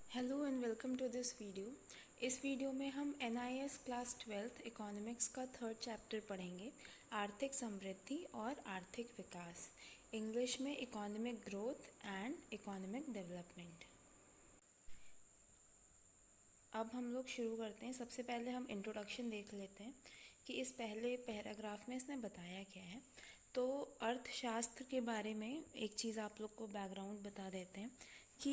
Hello and welcome to this video. इस video में हम NIS क्लास 12th इकोनॉमिक्स का थर्ड चैप्टर पढ़ेंगे, आर्थिक समृद्धि और आर्थिक विकास। इंग्लिश में economic growth and economic development. अब हम लोग शुरू करते हैं। सबसे पहले हम इंट्रोडक्शन देख लेते हैं कि इस पहले पैराग्राफ में इसने बताया क्या है। तो अर्थशास्त्र के बारे में एक चीज़ आप लोग को बैकग्राउंड बता देते हैं कि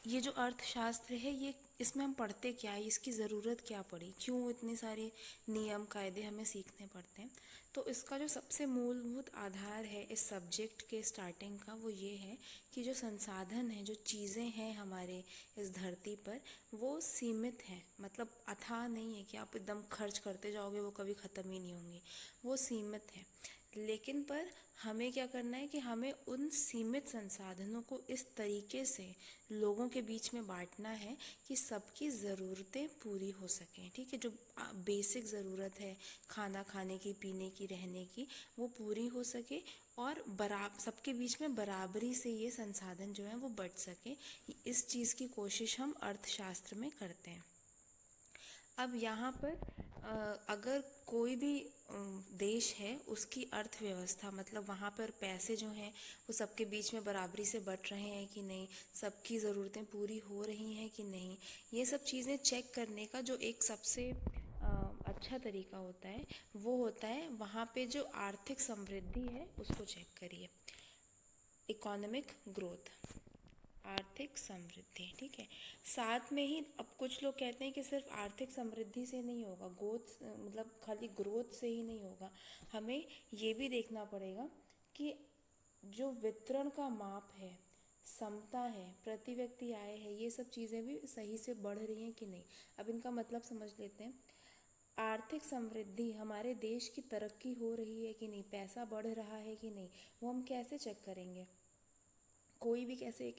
ये जो अर्थशास्त्र है ये इसमें हम पढ़ते क्या है, इसकी ज़रूरत क्या पड़ी, क्यों इतने सारे नियम कायदे हमें सीखने पड़ते हैं। तो इसका जो सबसे मूलभूत आधार है इस सब्जेक्ट के स्टार्टिंग का वो ये है कि जो संसाधन है, जो चीज़ें हैं हमारे इस धरती पर, वो सीमित हैं। मतलब अथाह नहीं है कि आप एकदम खर्च करते जाओगे, वो कभी ख़त्म ही नहीं होंगे। वो सीमित है। लेकिन पर हमें क्या करना है कि हमें उन सीमित संसाधनों को इस तरीके से लोगों के बीच में बांटना है कि सबकी ज़रूरतें पूरी हो सकें। ठीक है, जो बेसिक ज़रूरत है खाना खाने की, पीने की, रहने की, वो पूरी हो सके और सबके बीच में बराबरी से ये संसाधन जो है वो बढ़ सके। इस चीज़ की कोशिश हम अर्थशास्त्र में करते हैं। अब यहाँ पर अगर कोई भी देश है, उसकी अर्थव्यवस्था मतलब वहाँ पर पैसे जो हैं वो सबके बीच में बराबरी से बट रहे हैं कि नहीं, सबकी ज़रूरतें पूरी हो रही हैं कि नहीं, ये सब चीज़ें चेक करने का जो एक सबसे अच्छा तरीका होता है वो होता है वहाँ पे जो आर्थिक समृद्धि है उसको चेक करिए। इकोनॉमिक ग्रोथ, आर्थिक समृद्धि। ठीक है, साथ में ही अब कुछ लोग कहते हैं कि सिर्फ आर्थिक समृद्धि से नहीं होगा, ग्रोथ मतलब खाली ग्रोथ से ही नहीं होगा, हमें ये भी देखना पड़ेगा कि जो वितरण का माप है, समता है, प्रति व्यक्ति आय है, ये सब चीज़ें भी सही से बढ़ रही हैं कि नहीं। अब इनका मतलब समझ लेते हैं। आर्थिक समृद्धि, हमारे देश की तरक्की हो रही है कि नहीं, पैसा बढ़ रहा है कि नहीं, वो हम कैसे चेक करेंगे। कोई भी कैसे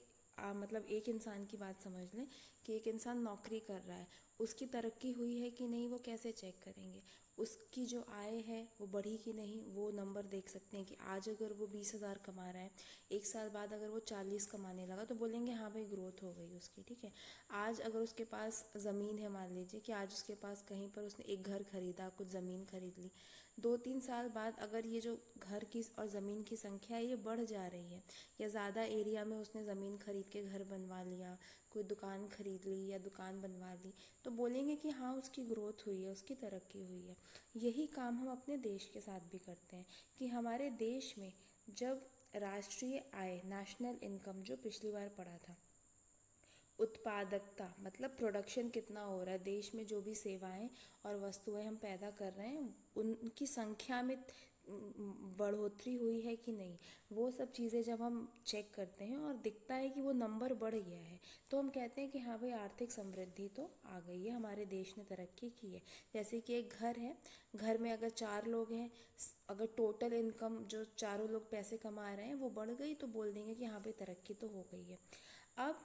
मतलब एक इंसान की बात समझ लें कि एक इंसान नौकरी कर रहा है, उसकी तरक्की हुई है कि नहीं वो कैसे चेक करेंगे। उसकी जो आय है वो बढ़ी कि नहीं, वो नंबर देख सकते हैं कि आज अगर वो 20,000 कमा रहा है, एक साल बाद अगर वो 40 कमाने लगा तो बोलेंगे हाँ भाई ग्रोथ हो गई उसकी। ठीक है, आज अगर उसके पास ज़मीन है, मान लीजिए कि आज उसके पास कहीं पर उसने एक घर खरीदा, कुछ ज़मीन खरीद ली, 2-3 साल बाद अगर ये जो घर की और ज़मीन की संख्या है ये बढ़ जा रही है, या ज़्यादा एरिया में उसने ज़मीन खरीद के घर बनवा लिया, कोई दुकान खरीद ली या दुकान बनवा ली, तो बोलेंगे कि हाँ उसकी ग्रोथ हुई है, उसकी तरक्की हुई है। यही काम हम अपने देश के साथ भी करते हैं कि हमारे देश में जब राष्ट्रीय आय, नेशनल इनकम, जो पिछली बार पढ़ा था, उत्पादकता मतलब प्रोडक्शन कितना हो रहा है, देश में जो भी सेवाएं और वस्तुएं हम पैदा कर रहे हैं उनकी संख्या में बढ़ोतरी हुई है कि नहीं, वो सब चीज़ें जब हम चेक करते हैं और दिखता है कि वो नंबर बढ़ गया है, तो हम कहते हैं कि हाँ भाई आर्थिक समृद्धि तो आ गई है, हमारे देश ने तरक्की की है। जैसे कि एक घर है, घर में अगर 4 लोग हैं, अगर टोटल इनकम जो चारों लोग पैसे कमा रहे हैं वो बढ़ गई तो बोल देंगे कि हाँ भाई तरक्की तो हो गई है। अब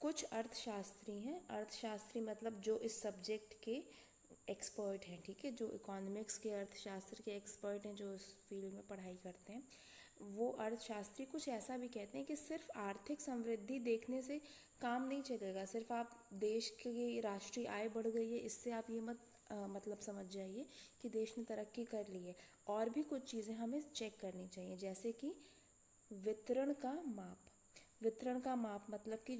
कुछ अर्थशास्त्री हैं, अर्थशास्त्री मतलब जो इस सब्जेक्ट के एक्सपर्ट हैं, ठीक है, जो इकोनॉमिक्स के, अर्थशास्त्र के एक्सपर्ट हैं, जो उस फील्ड में पढ़ाई करते हैं, वो अर्थशास्त्री कुछ ऐसा भी कहते हैं कि सिर्फ आर्थिक समृद्धि देखने से काम नहीं चलेगा, सिर्फ आप देश की राष्ट्रीय आय बढ़ गई है इससे आप ये मत मतलब समझ जाइए कि देश ने तरक्की कर ली है। और भी कुछ चीज़ें हमें चेक करनी चाहिए, जैसे कि वितरण का माप। वितरण का माप मतलब कि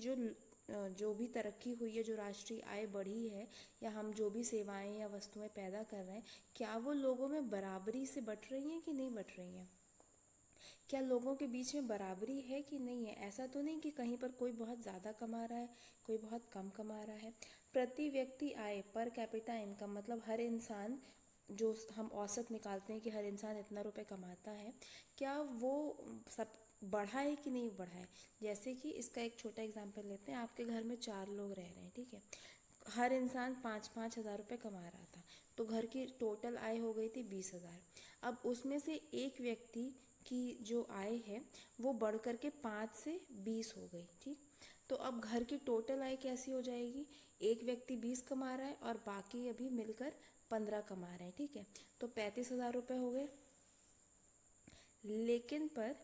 जो भी तरक्की हुई है, जो राष्ट्रीय आय बढ़ी है, या हम जो भी सेवाएं या वस्तुएं पैदा कर रहे हैं, क्या वो लोगों में बराबरी से बट रही हैं कि नहीं बट रही हैं। क्या लोगों के बीच में बराबरी है कि नहीं है। ऐसा तो नहीं कि कहीं पर कोई बहुत ज़्यादा कमा रहा है, कोई बहुत कम कमा रहा है। प्रति व्यक्ति आय, पर कैपिटा इनकम मतलब हर इंसान, जो हम औसत निकालते हैं कि हर इंसान इतना रुपए कमाता है, क्या वो सब बढ़ा है कि नहीं बढ़ा है। जैसे कि इसका एक छोटा एग्जांपल लेते हैं, आपके घर में 4 लोग रह रहे हैं, ठीक है, हर इंसान 5-5 हज़ार रुपये कमा रहा था, तो घर की टोटल आय हो गई थी 20,000। अब उसमें से एक व्यक्ति की जो आय है वो बढ़ कर के 5 से 20 हो गई। ठीक, तो अब घर की टोटल आय कैसी हो जाएगी, एक व्यक्ति 20 कमा रहा है और बाकी अभी मिलकर 15 कमा रहे हैं। ठीक है, तो 35,000 रुपये हो गए। लेकिन पर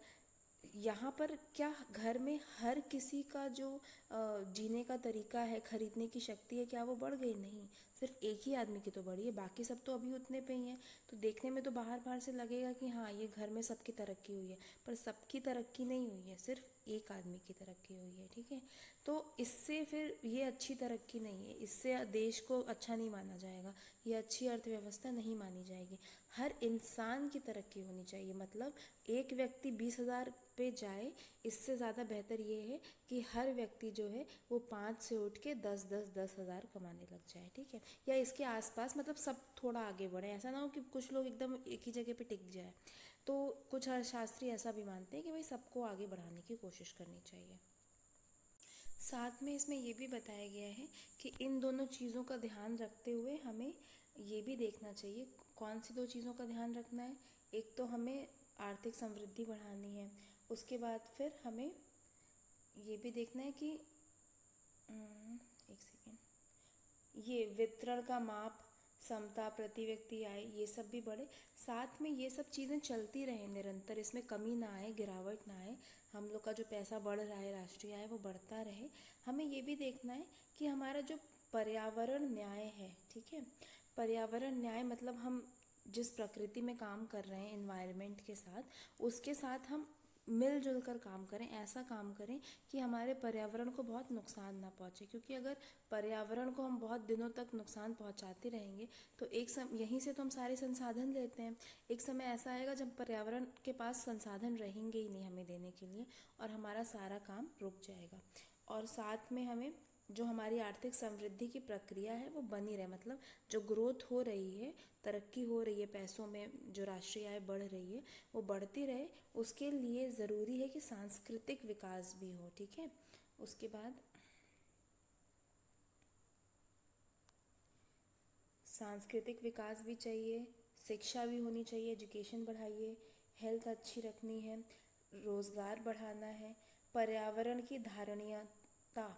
यहाँ पर क्या घर में हर किसी का जो जीने का तरीका है, खरीदने की शक्ति है, क्या वो बढ़ गई? नहीं, सिर्फ एक ही आदमी की तो बढ़ी है, बाकी सब तो अभी उतने पे ही हैं। तो देखने में तो बाहर बाहर से लगेगा कि हाँ ये घर में सबकी तरक्की हुई है, पर सबकी तरक्की नहीं हुई है, सिर्फ एक आदमी की तरक्की हुई है, ठीक है। तो इससे फिर ये अच्छी तरक्की नहीं है, इससे देश को अच्छा नहीं माना जाएगा, ये अच्छी अर्थव्यवस्था नहीं मानी जाएगी। हर इंसान की तरक्की होनी चाहिए, मतलब एक व्यक्ति 20,000 पे जाए, इससे ज़्यादा बेहतर ये है कि हर व्यक्ति जो है वो 5 से उठ के 10,000 कमाने लग जाए, ठीक है, या इसके आसपास, मतलब सब थोड़ा आगे बढ़े। ऐसा ना हो कि कुछ लोग एकदम एक ही जगह पे टिक जाए। तो कुछ अर्थशास्त्री ऐसा भी मानते हैं कि भाई सबको आगे बढ़ाने की कोशिश करनी चाहिए। साथ में इसमें ये भी बताया गया है कि इन दोनों चीज़ों का ध्यान रखते हुए हमें ये भी देखना चाहिए। कौन सी दो चीज़ों का ध्यान रखना है? एक तो हमें आर्थिक समृद्धि बढ़ानी है, उसके बाद फिर हमें ये भी देखना है कि एक सेकेंड, ये वितरण का माप, समता, प्रति व्यक्ति आय, ये सब भी बढ़े। साथ में ये सब चीज़ें चलती रहे निरंतर, इसमें कमी ना आए, गिरावट ना आए। हम लोग का जो पैसा बढ़ रहा है, राष्ट्रीय आय, वो बढ़ता रहे। हमें ये भी देखना है कि हमारा जो पर्यावरण न्याय है, ठीक है, पर्यावरण न्याय मतलब हम जिस प्रकृति में काम कर रहे हैं, एनवायरनमेंट के साथ, उसके साथ हम मिलजुल कर काम करें। ऐसा काम करें कि हमारे पर्यावरण को बहुत नुकसान ना पहुंचे, क्योंकि अगर पर्यावरण को हम बहुत दिनों तक नुकसान पहुंचाते रहेंगे तो यहीं से तो हम सारे संसाधन लेते हैं। एक समय ऐसा आएगा जब पर्यावरण के पास संसाधन रहेंगे ही नहीं हमें देने के लिए, और हमारा सारा काम रुक जाएगा। और साथ में हमें जो हमारी आर्थिक समृद्धि की प्रक्रिया है वो बनी रहे, मतलब जो ग्रोथ हो रही है, तरक्की हो रही है, पैसों में जो राष्ट्रीय आय बढ़ रही है वो बढ़ती रहे। उसके लिए ज़रूरी है कि सांस्कृतिक विकास भी हो, ठीक है। उसके बाद सांस्कृतिक विकास भी चाहिए, शिक्षा भी होनी चाहिए, एजुकेशन बढ़ाइए, हेल्थ अच्छी रखनी है, रोज़गार बढ़ाना है, पर्यावरण की धारणीयता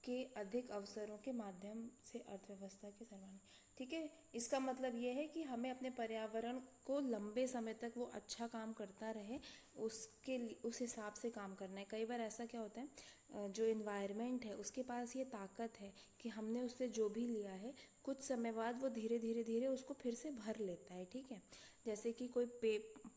के अधिक अवसरों के माध्यम से अर्थव्यवस्था की सर्वांगीण, ठीक है। इसका मतलब ये है कि हमें अपने पर्यावरण को लंबे समय तक वो अच्छा काम करता रहे, उस हिसाब से काम करना है। कई बार ऐसा क्या होता है, जो इन्वायरमेंट है उसके पास ये ताकत है कि हमने उससे जो भी लिया है कुछ समय बाद वो धीरे धीरे धीरे उसको फिर से भर लेता है, ठीक है। जैसे कि कोई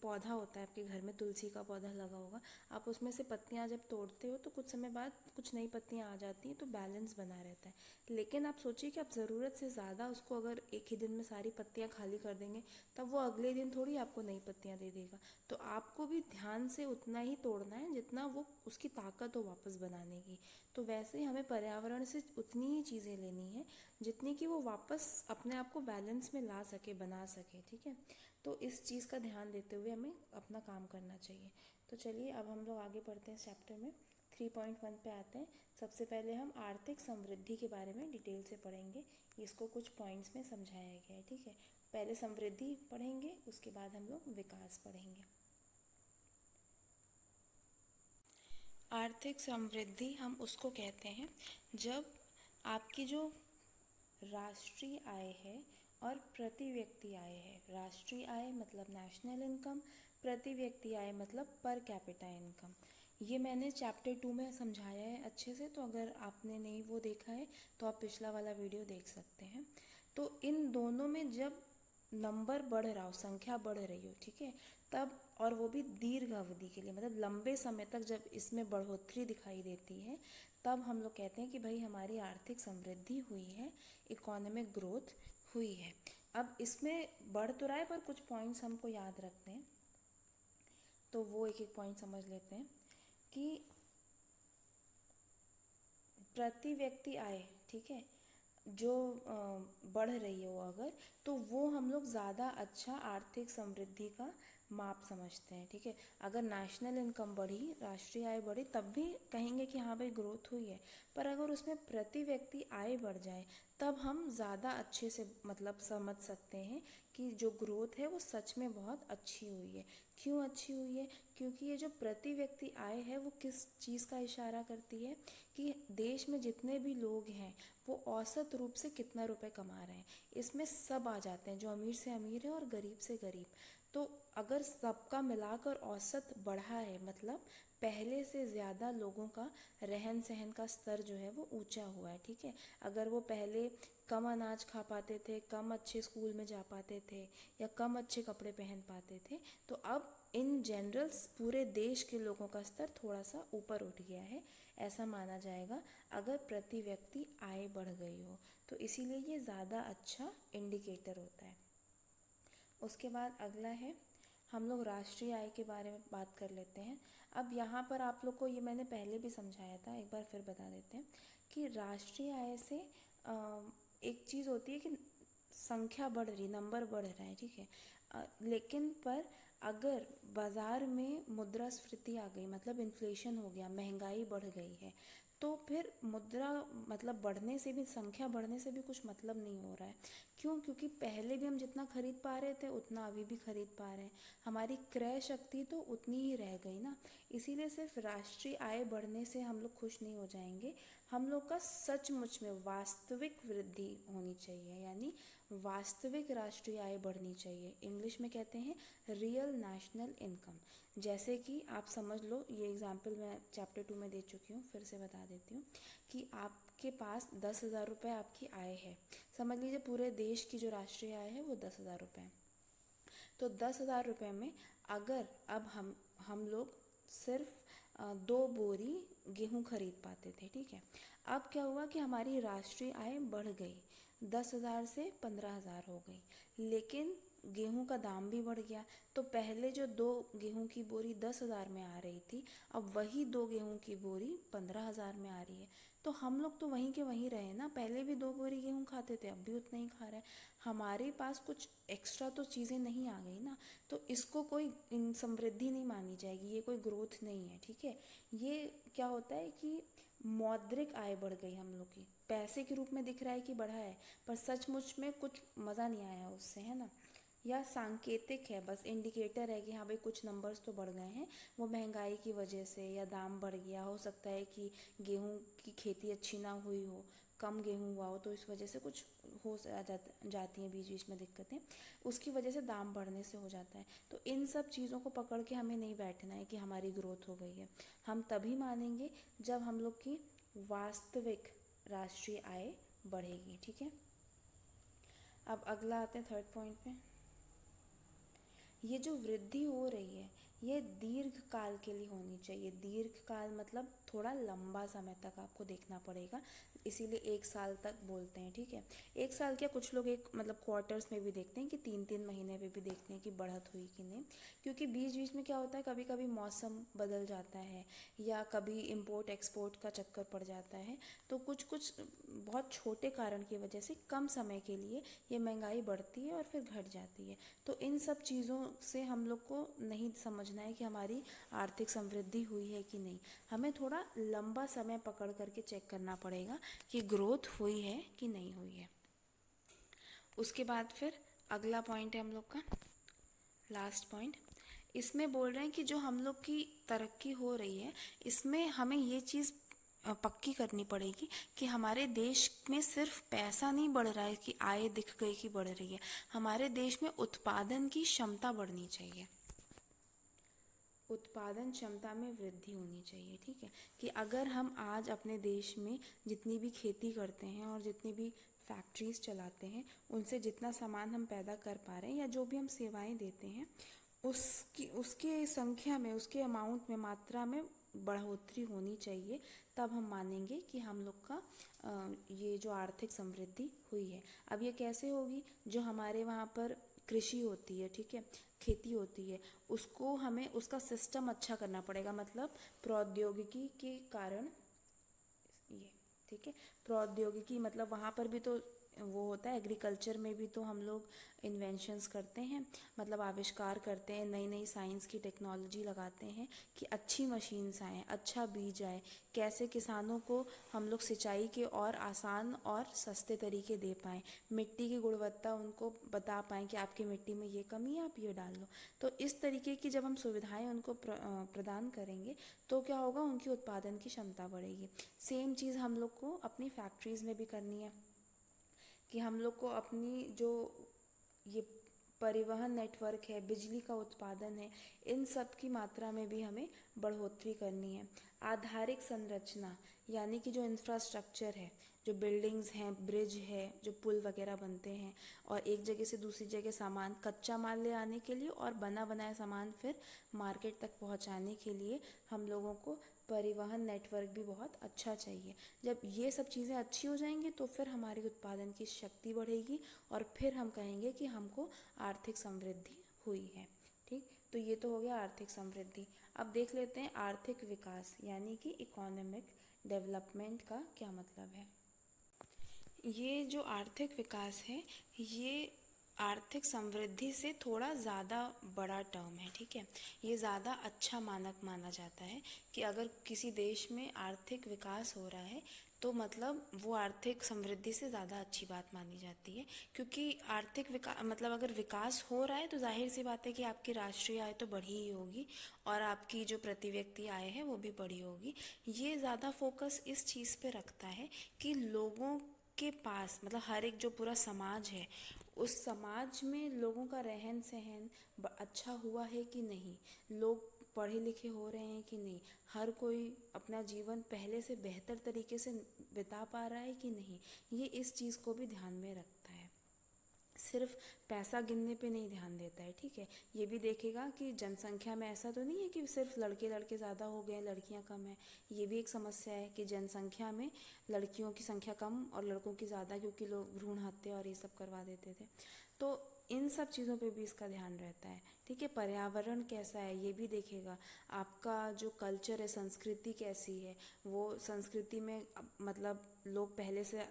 पौधा होता है, आपके घर में तुलसी का पौधा लगा होगा, आप उसमें से पत्तियां जब तोड़ते हो तो कुछ समय बाद कुछ नई पत्तियां आ जाती हैं, तो बैलेंस बना रहता है। लेकिन आप सोचिए कि आप ज़रूरत से ज़्यादा उसको अगर एक ही दिन में सारी पत्तियां खाली कर देंगे, तब वो अगले दिन थोड़ी आपको नई पत्तियां दे देगा। तो आपको भी ध्यान से उतना ही तोड़ना है जितना वो उसकी ताकत हो वापस बनाने की। तो वैसे ही हमें पर्यावरण से उतनी ही चीज़ें लेनी है जितनी कि वो वापस अपने आप को बैलेंस में ला सके, बना सके, ठीक है। तो इस चीज़ का ध्यान देते हुए हमें अपना काम करना चाहिए। तो चलिए अब हम लोग आगे बढ़ते हैं, चैप्टर में 3.1 पे आते हैं। सबसे पहले हम आर्थिक समृद्धि के बारे में डिटेल से पढ़ेंगे। इसको कुछ पॉइंट्स में समझाया गया है, ठीक है। पहले समृद्धि पढ़ेंगे, उसके बाद हम लोग विकास पढ़ेंगे। आर्थिक समृद्धि हम उसको कहते हैं जब आपकी जो राष्ट्रीय आय है और प्रति व्यक्ति आय है, राष्ट्रीय आय मतलब नेशनल इनकम, प्रति व्यक्ति आय मतलब पर कैपिटा इनकम। ये मैंने चैप्टर 2 में समझाया है अच्छे से, तो अगर आपने नहीं वो देखा है तो आप पिछला वाला वीडियो देख सकते हैं। तो इन दोनों में जब नंबर बढ़ रहा हो, संख्या बढ़ रही हो, ठीक है, तब, और वो भी दीर्घ अवधि के लिए, मतलब लंबे समय तक जब इसमें बढ़ोतरी दिखाई देती है, तब हम लोग कहते हैं कि भाई हमारी आर्थिक समृद्धि हुई है, इकोनॉमिक ग्रोथ हुई है। अब इसमें बढ़ तो रहा है पर कुछ पॉइंट्स हमको याद रखते हैं, तो वो एक एक पॉइंट समझ लेते हैं कि प्रति व्यक्ति आय, ठीक है, जो बढ़ रही हो अगर, तो वो हम लोग ज़्यादा अच्छा आर्थिक समृद्धि का माप समझते हैं, ठीक है। अगर नेशनल इनकम बढ़ी, राष्ट्रीय आय बढ़ी, तब भी कहेंगे कि हाँ भाई ग्रोथ हुई है। पर अगर उसमें प्रति व्यक्ति आय बढ़ जाए तब हम ज़्यादा अच्छे से मतलब समझ सकते हैं कि जो ग्रोथ है वो सच में बहुत अच्छी हुई है। क्यों अच्छी हुई है? क्योंकि ये जो प्रति व्यक्ति आय है वो किस चीज़ का इशारा करती है कि देश में जितने भी लोग हैं वो औसत रूप से कितना रुपए कमा रहे हैं। इसमें सब आ जाते हैं, जो अमीर से अमीर है और गरीब से गरीब। तो अगर सबका मिलाकर औसत बढ़ा है, मतलब पहले से ज़्यादा लोगों का रहन सहन का स्तर जो है वो ऊंचा हुआ है, ठीक है। अगर वो पहले कम अनाज खा पाते थे, कम अच्छे स्कूल में जा पाते थे या कम अच्छे कपड़े पहन पाते थे, तो अब इन जनरल पूरे देश के लोगों का स्तर थोड़ा सा ऊपर उठ गया है, ऐसा माना जाएगा अगर प्रति व्यक्ति आय बढ़ गई हो। तो इसीलिए ये ज़्यादा अच्छा इंडिकेटर होता है। उसके बाद अगला है, हम लोग राष्ट्रीय आय के बारे में बात कर लेते हैं। अब यहाँ पर आप लोग को ये मैंने पहले भी समझाया था, एक बार फिर बता देते हैं कि राष्ट्रीय आय से एक चीज़ होती है कि संख्या बढ़ रही, नंबर बढ़ रहा है, ठीक है। लेकिन पर अगर बाज़ार में मुद्रास्फीति आ गई, मतलब इन्फ्लेशन हो गया, महंगाई बढ़ गई है, तो फिर मुद्रा मतलब बढ़ने से भी, संख्या बढ़ने से भी कुछ मतलब नहीं हो रहा है। क्यों? क्योंकि पहले भी हम जितना खरीद पा रहे थे उतना अभी भी खरीद पा रहे हैं, हमारी क्रय शक्ति तो उतनी ही रह गई ना। इसीलिए सिर्फ राष्ट्रीय आय बढ़ने से हम लोग खुश नहीं हो जाएंगे, हम लोग का सचमुच में वास्तविक वृद्धि होनी चाहिए, यानी वास्तविक राष्ट्रीय आय बढ़नी चाहिए। इंग्लिश में कहते हैं रियल नेशनल इनकम। जैसे कि आप समझ लो, ये एग्जाम्पल मैं चैप्टर 2 में दे चुकी हूँ, फिर से बता देती हूँ कि आपके पास 10,000 रुपये आपकी आय है। समझ लीजिए पूरे देश की जो राष्ट्रीय आय है वो 10,000 रुपये है। तो 10,000 रुपये में अगर अब हम लोग सिर्फ 2 बोरी गेहूँ खरीद पाते थे, ठीक है। अब क्या हुआ कि हमारी राष्ट्रीय आय बढ़ गई, 10,000 से 15,000 हो गई, लेकिन गेहूं का दाम भी बढ़ गया। तो पहले जो 2 गेहूं की बोरी 10,000 में आ रही थी, अब वही 2 गेहूं की बोरी 15,000 में आ रही है। तो हम लोग तो वहीं के वहीं रहे ना, पहले भी 2 बोरी गेहूं खाते थे, अब भी उतना ही खा रहे हैं। हमारे पास कुछ एक्स्ट्रा तो चीज़ें नहीं आ गई ना, तो इसको कोई समृद्धि नहीं मानी जाएगी, ये कोई ग्रोथ नहीं है, ठीक है। ये क्या होता है कि मौद्रिक आय बढ़ गई हम लोग की, पैसे के रूप में दिख रहा है कि बढ़ा है, पर सचमुच में कुछ मज़ा नहीं आया उससे, है ना। या सांकेतिक है, बस इंडिकेटर है कि हाँ भाई कुछ नंबर्स तो बढ़ गए हैं, वो महंगाई की वजह से या दाम बढ़ गया, हो सकता है कि गेहूं की खेती अच्छी ना हुई हो, कम गेहूं हुआ हो, तो इस वजह से कुछ जाती हैं बीच बीच में दिक्कतें, उसकी वजह से दाम बढ़ने से हो जाता है। तो इन सब चीज़ों को पकड़ के हमें नहीं बैठना है कि हमारी ग्रोथ हो गई है। हम तभी मानेंगे जब हम लोग की वास्तविक राष्ट्रीय आय बढ़ेगी, ठीक है। अब अगला आते हैं थर्ड पॉइंट पे। ये जो वृद्धि हो रही है ये दीर्घ काल के लिए होनी चाहिए। दीर्घ काल मतलब थोड़ा लंबा समय तक आपको देखना पड़ेगा, इसीलिए 1 साल तक बोलते हैं, ठीक है। 1 साल क्या, कुछ लोग एक मतलब क्वार्टर्स में भी देखते हैं कि 3-3 महीने में भी देखते हैं कि बढ़त हुई कि नहीं, क्योंकि बीच बीच में क्या होता है, कभी कभी मौसम बदल जाता है या कभी इम्पोर्ट एक्सपोर्ट का चक्कर पड़ जाता है, तो कुछ कुछ बहुत छोटे कारण की वजह से कम समय के लिए ये महंगाई बढ़ती है और फिर घट जाती है। तो इन सब चीज़ों से हम लोग को नहीं समझना है कि हमारी आर्थिक समृद्धि हुई है कि नहीं, हमें थोड़ा लंबा समय पकड़ करके चेक करना पड़ेगा कि ग्रोथ हुई है कि नहीं हुई है। उसके बाद फिर अगला पॉइंट है हम लोग का लास्ट पॉइंट। इसमें बोल रहे हैं कि जो हम लोग की तरक्की हो रही है, इसमें हमें ये चीज़ पक्की करनी पड़ेगी कि हमारे देश में सिर्फ पैसा नहीं बढ़ रहा है कि आय दिख गई कि बढ़ रही है, हमारे देश में उत्पादन की क्षमता बढ़नी चाहिए, उत्पादन क्षमता में वृद्धि होनी चाहिए, ठीक है। कि अगर हम आज अपने देश में जितनी भी खेती करते हैं और जितनी भी फैक्ट्रीज चलाते हैं, उनसे जितना सामान हम पैदा कर पा रहे हैं या जो भी हम सेवाएं देते हैं, उसके संख्या में, उसके अमाउंट में, मात्रा में बढ़ोतरी होनी चाहिए, तब हम मानेंगे कि हम लोग का ये जो आर्थिक समृद्धि हुई है। अब ये कैसे होगी, जो हमारे वहाँ पर कृषि होती है, ठीक है, खेती होती है, उसको हमें उसका सिस्टम अच्छा करना पड़ेगा, मतलब प्रौद्योगिकी के कारण ये, ठीक है। प्रौद्योगिकी मतलब वहाँ पर भी तो वो होता है, एग्रीकल्चर में भी तो हम लोग इन्वेंशंस करते हैं, मतलब आविष्कार करते हैं, नई नई साइंस की टेक्नोलॉजी लगाते हैं कि अच्छी मशीन्स आएँ, अच्छा बीज आए, कैसे किसानों को हम लोग सिंचाई के और आसान और सस्ते तरीके दे पाएँ, मिट्टी की गुणवत्ता उनको बता पाएँ कि आपकी मिट्टी में ये कमी है, आप ये डाल लो। तो इस तरीके की जब हम सुविधाएं उनको प्रदान करेंगे, तो क्या होगा, उनकी उत्पादन की क्षमता बढ़ेगी। सेम चीज़ हम लोग को अपनी फैक्ट्रीज़ में भी करनी है कि हम लोग को अपनी जो ये परिवहन नेटवर्क है, बिजली का उत्पादन है, इन सब की मात्रा में भी हमें बढ़ोतरी करनी है। आधारिक संरचना यानी कि जो इंफ्रास्ट्रक्चर है, जो बिल्डिंग्स हैं, ब्रिज है, जो पुल वगैरह बनते हैं और एक जगह से दूसरी जगह सामान, कच्चा माल ले आने के लिए और बना बनाया सामान फिर मार्केट तक पहुंचाने के लिए हम लोगों को परिवहन नेटवर्क भी बहुत अच्छा चाहिए। जब ये सब चीज़ें अच्छी हो जाएंगी तो फिर हमारी उत्पादन की शक्ति बढ़ेगी और फिर हम कहेंगे कि हमको आर्थिक समृद्धि हुई है। ठीक, तो ये तो हो गया आर्थिक समृद्धि। अब देख लेते हैं आर्थिक विकास यानी कि इकोनॉमिक डेवलपमेंट का क्या मतलब है। ये जो आर्थिक विकास है, ये आर्थिक समृद्धि से थोड़ा ज़्यादा बड़ा टर्म है। ठीक है, ये ज़्यादा अच्छा मानक माना जाता है कि अगर किसी देश में आर्थिक विकास हो रहा है तो मतलब वो आर्थिक समृद्धि से ज़्यादा अच्छी बात मानी जाती है। क्योंकि आर्थिक विकास मतलब अगर विकास हो रहा है तो जाहिर सी बात है कि आपकी राष्ट्रीय आय तो बढ़ी ही होगी और आपकी जो प्रति व्यक्ति आय है वो भी बढ़ी होगी। ये ज़्यादा फोकस इस चीज़ पे रखता है कि लोगों के पास मतलब हर एक जो पूरा समाज है, उस समाज में लोगों का रहन सहन अच्छा हुआ है कि नहीं, लोग पढ़े लिखे हो रहे हैं कि नहीं, हर कोई अपना जीवन पहले से बेहतर तरीके से बिता पा रहा है कि नहीं, ये इस चीज़ को भी ध्यान में रखता है। सिर्फ पैसा गिनने पे नहीं ध्यान देता है। ठीक है, ये भी देखेगा कि जनसंख्या में ऐसा तो नहीं है कि सिर्फ लड़के लड़के ज़्यादा हो गए लड़कियां कम है। ये भी एक समस्या है कि जनसंख्या में लड़कियों की संख्या कम और लड़कों की ज़्यादा, क्योंकि लोग भ्रूण हत्या और ये सब करवा देते थे। तो इन सब चीज़ों पे भी इसका ध्यान रहता है। ठीक है, पर्यावरण कैसा है ये भी देखेगा, आपका जो कल्चर है, संस्कृति कैसी है, वो संस्कृति में मतलब लोग पहले से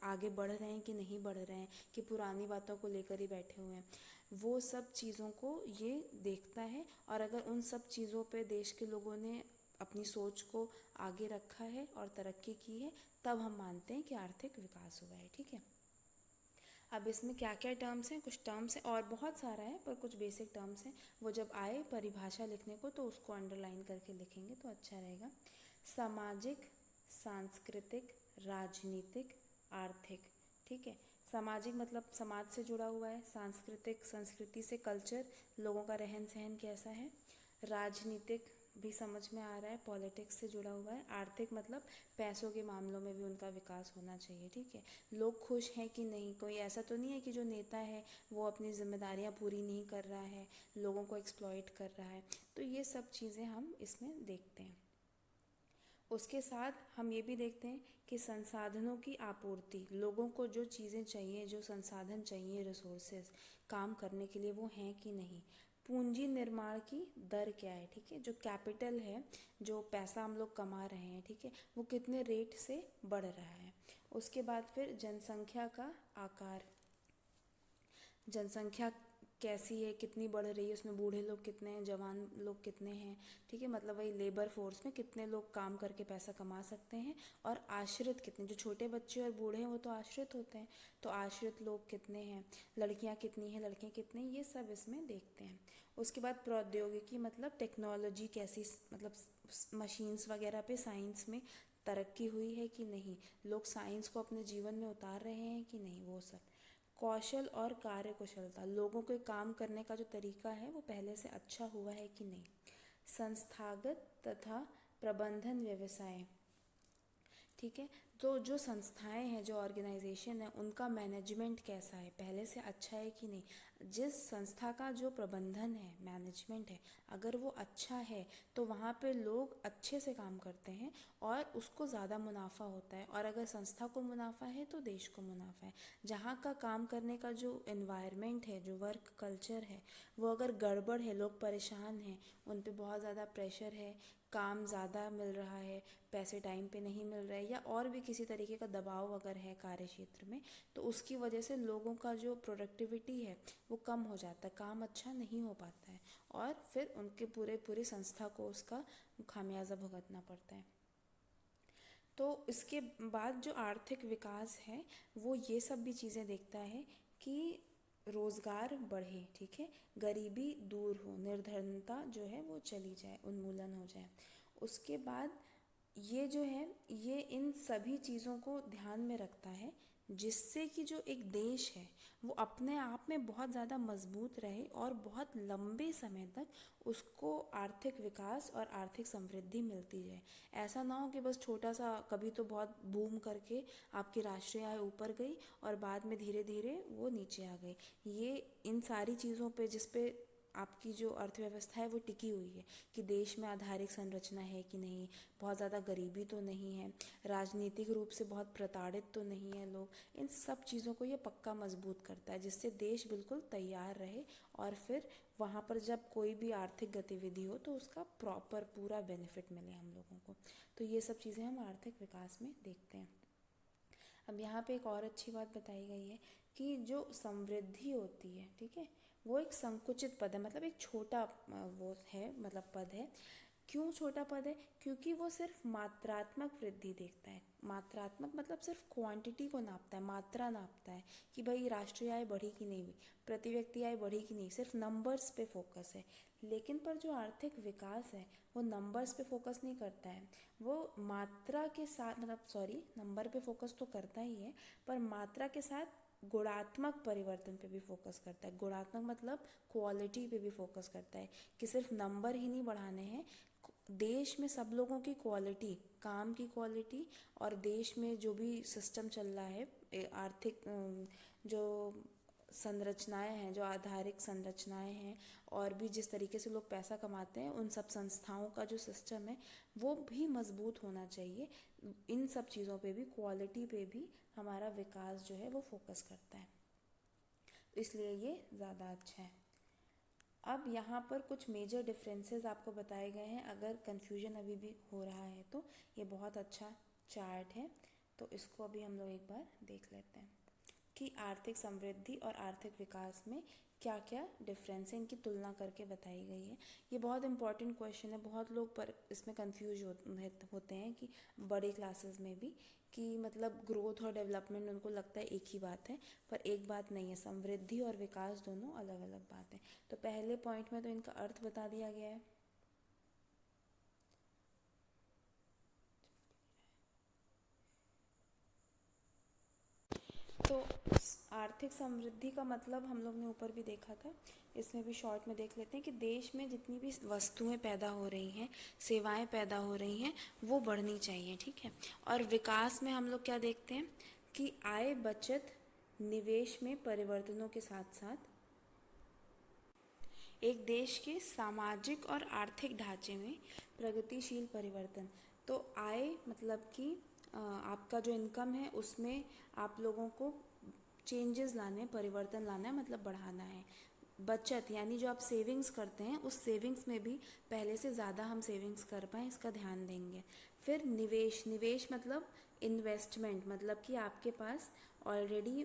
आगे बढ़ रहे हैं कि नहीं बढ़ रहे हैं, कि पुरानी बातों को लेकर ही बैठे हुए हैं, वो सब चीज़ों को ये देखता है। और अगर उन सब चीज़ों पे देश के लोगों ने अपनी सोच को आगे रखा है और तरक्की की है, तब हम मानते हैं कि आर्थिक विकास हुआ है। ठीक है, अब इसमें क्या क्या टर्म्स हैं, कुछ टर्म्स हैं और बहुत सारा है पर कुछ बेसिक टर्म्स हैं, वो जब आए परिभाषा लिखने को तो उसको अंडरलाइन करके लिखेंगे तो अच्छा रहेगा। सामाजिक, सांस्कृतिक, राजनीतिक, आर्थिक। ठीक है, सामाजिक मतलब समाज से जुड़ा हुआ है, सांस्कृतिक संस्कृति से, कल्चर, लोगों का रहन सहन कैसा है, राजनीतिक भी समझ में आ रहा है, पॉलिटिक्स से जुड़ा हुआ है, आर्थिक मतलब पैसों के मामलों में भी उनका विकास होना चाहिए। ठीक है, लोग खुश हैं कि नहीं, कोई ऐसा तो नहीं है कि जो नेता है वो अपनी जिम्मेदारियां पूरी नहीं कर रहा है, लोगों को एक्सप्लॉइट कर रहा है, तो ये सब चीज़ें हम इसमें देखते हैं। उसके साथ हम ये भी देखते हैं कि संसाधनों की आपूर्ति, लोगों को जो चीज़ें चाहिए, जो संसाधन चाहिए, रिसोर्सेज काम करने के लिए, वो हैं कि नहीं, पूंजी निर्माण की दर क्या है। ठीक है, जो कैपिटल है, जो पैसा हम लोग कमा रहे हैं, ठीक है, वो कितने रेट से बढ़ रहा है। उसके बाद फिर जनसंख्या का आकार, जनसंख्या कैसी है, कितनी बढ़ रही है, उसमें बूढ़े लोग कितने हैं, जवान लोग कितने हैं। ठीक है, मतलब वही लेबर फोर्स में कितने लोग काम करके पैसा कमा सकते हैं, और आश्रित कितने, जो छोटे बच्चे और बूढ़े हैं वो तो आश्रित होते हैं, तो आश्रित लोग कितने हैं, लड़कियां कितनी हैं, लड़के कितने हैं, ये सब इसमें देखते हैं। उसके बाद प्रौद्योगिकी मतलब टेक्नोलॉजी कैसी, मतलब मशीन्स वगैरह पे साइंस में तरक्की हुई है कि नहीं, लोग साइंस को अपने जीवन में उतार रहे हैं कि नहीं, वो सब। कौशल और कार्य कुशलता, लोगों के काम करने का जो तरीका है वो पहले से अच्छा हुआ है कि नहीं। संस्थागत तथा प्रबंधन व्यवसाय, ठीक है, तो जो संस्थाएं हैं, जो ऑर्गेनाइजेशन है, उनका मैनेजमेंट कैसा है, पहले से अच्छा है कि नहीं। जिस संस्था का जो प्रबंधन है, मैनेजमेंट है, अगर वो अच्छा है तो वहाँ पे लोग अच्छे से काम करते हैं और उसको ज़्यादा मुनाफा होता है, और अगर संस्था को मुनाफा है तो देश को मुनाफा है। जहाँ का काम करने का जो एनवायरनमेंट है, जो वर्क कल्चर है, वो अगर गड़बड़ है, लोग परेशान हैं, उन पे बहुत ज़्यादा प्रेशर है, काम ज़्यादा मिल रहा है, पैसे टाइम पे नहीं मिल रहे, या और भी किसी तरीके का दबाव अगर है कार्य क्षेत्र में, तो उसकी वजह से लोगों का जो प्रोडक्टिविटी है वो कम हो जाता है, काम अच्छा नहीं हो पाता है, और फिर उनके पूरी संस्था को उसका खामियाजा भुगतना पड़ता है। तो इसके बाद जो आर्थिक विकास है वो ये सब भी चीज़ें देखता है कि रोज़गार बढ़े, ठीक है, गरीबी दूर हो, निर्धनता जो है वो चली जाए, उन्मूलन हो जाए। उसके बाद ये जो है ये इन सभी चीज़ों को ध्यान में रखता है, जिससे कि जो एक देश है वो अपने आप में बहुत ज़्यादा मजबूत रहे और बहुत लंबे समय तक उसको आर्थिक विकास और आर्थिक समृद्धि मिलती जाए। ऐसा ना हो कि बस छोटा सा कभी तो बहुत बूम करके आपकी राष्ट्रीय आय ऊपर गई और बाद में धीरे धीरे वो नीचे आ गई। ये इन सारी चीज़ों पे जिस पे आपकी जो अर्थव्यवस्था है वो टिकी हुई है कि देश में आधारिक संरचना है कि नहीं, बहुत ज़्यादा गरीबी तो नहीं है, राजनीतिक रूप से बहुत प्रताड़ित तो नहीं है लोग, इन सब चीज़ों को ये पक्का मजबूत करता है, जिससे देश बिल्कुल तैयार रहे और फिर वहाँ पर जब कोई भी आर्थिक गतिविधि हो तो उसका प्रॉपर पूरा बेनिफिट मिले हम लोगों को। तो ये सब चीज़ें हम आर्थिक विकास में देखते हैं। अब यहाँ पे एक और अच्छी बात बताई गई है कि जो समृद्धि होती है, ठीक है, वो एक संकुचित पद है, मतलब एक छोटा वो है, मतलब पद है। क्यों छोटा पद है? क्योंकि वो सिर्फ मात्रात्मक वृद्धि देखता है। मात्रात्मक मतलब सिर्फ क्वांटिटी को नापता है, मात्रा नापता है कि भाई राष्ट्रीय आय बढ़ी कि नहीं हुई, प्रति व्यक्ति आय बढ़ी कि नहीं, सिर्फ नंबर्स पे फोकस है। लेकिन पर जो आर्थिक विकास है वो नंबर्स पे फोकस नहीं करता है, वो मात्रा के साथ, मतलब सॉरी, नंबर पे फोकस तो करता ही है पर मात्रा के साथ गुणात्मक परिवर्तन पे भी फोकस करता है। गुणात्मक मतलब क्वालिटी पे भी फोकस करता है कि सिर्फ नंबर ही नहीं बढ़ाने हैं, देश में सब लोगों की क्वालिटी, काम की क्वालिटी और देश में जो भी सिस्टम चल रहा है आर्थिक जो संरचनाएं हैं, जो आधारिक संरचनाएं हैं और भी जिस तरीके से लोग पैसा कमाते हैं, उन सब संस्थाओं का जो सिस्टम है वो भी मजबूत होना चाहिए। इन सब चीज़ों पे भी, क्वालिटी पे भी हमारा विकास जो है वो फोकस करता है, इसलिए ये ज़्यादा अच्छा है। अब यहाँ पर कुछ मेजर डिफरेंसेस आपको बताए गए हैं, अगर कन्फ्यूजन अभी भी हो रहा है तो ये बहुत अच्छा चार्ट है, तो इसको अभी हम लोग एक बार देख लेते हैं कि आर्थिक समृद्धि और आर्थिक विकास में क्या क्या डिफरेंस है, इनकी तुलना करके बताई गई है। ये बहुत इंपॉर्टेंट क्वेश्चन है, बहुत लोग पर इसमें कंफ्यूज होते हैं कि बड़े क्लासेस में भी कि मतलब ग्रोथ और डेवलपमेंट उनको लगता है एक ही बात है, पर एक बात नहीं है, समृद्धि और विकास दोनों अलग अलग बात है। तो पहले पॉइंट में तो इनका अर्थ बता दिया गया है। तो आर्थिक समृद्धि का मतलब हम लोग ने ऊपर भी देखा था, इसमें भी शॉर्ट में देख लेते हैं कि देश में जितनी भी वस्तुएं पैदा हो रही हैं, सेवाएं पैदा हो रही हैं, वो बढ़नी चाहिए, ठीक है। और विकास में हम लोग क्या देखते हैं कि आय, बचत, निवेश में परिवर्तनों के साथ साथ एक देश के सामाजिक और आर्थिक ढांचे में प्रगतिशील परिवर्तन। तो आय मतलब कि आपका जो इनकम है उसमें आप लोगों को चेंजेस लाने, परिवर्तन लाना है, मतलब बढ़ाना है। बचत यानी जो आप सेविंग्स करते हैं उस सेविंग्स में भी पहले से ज़्यादा हम सेविंग्स कर पाएँ, इसका ध्यान देंगे। फिर निवेश, निवेश मतलब इन्वेस्टमेंट, मतलब कि आपके पास ऑलरेडी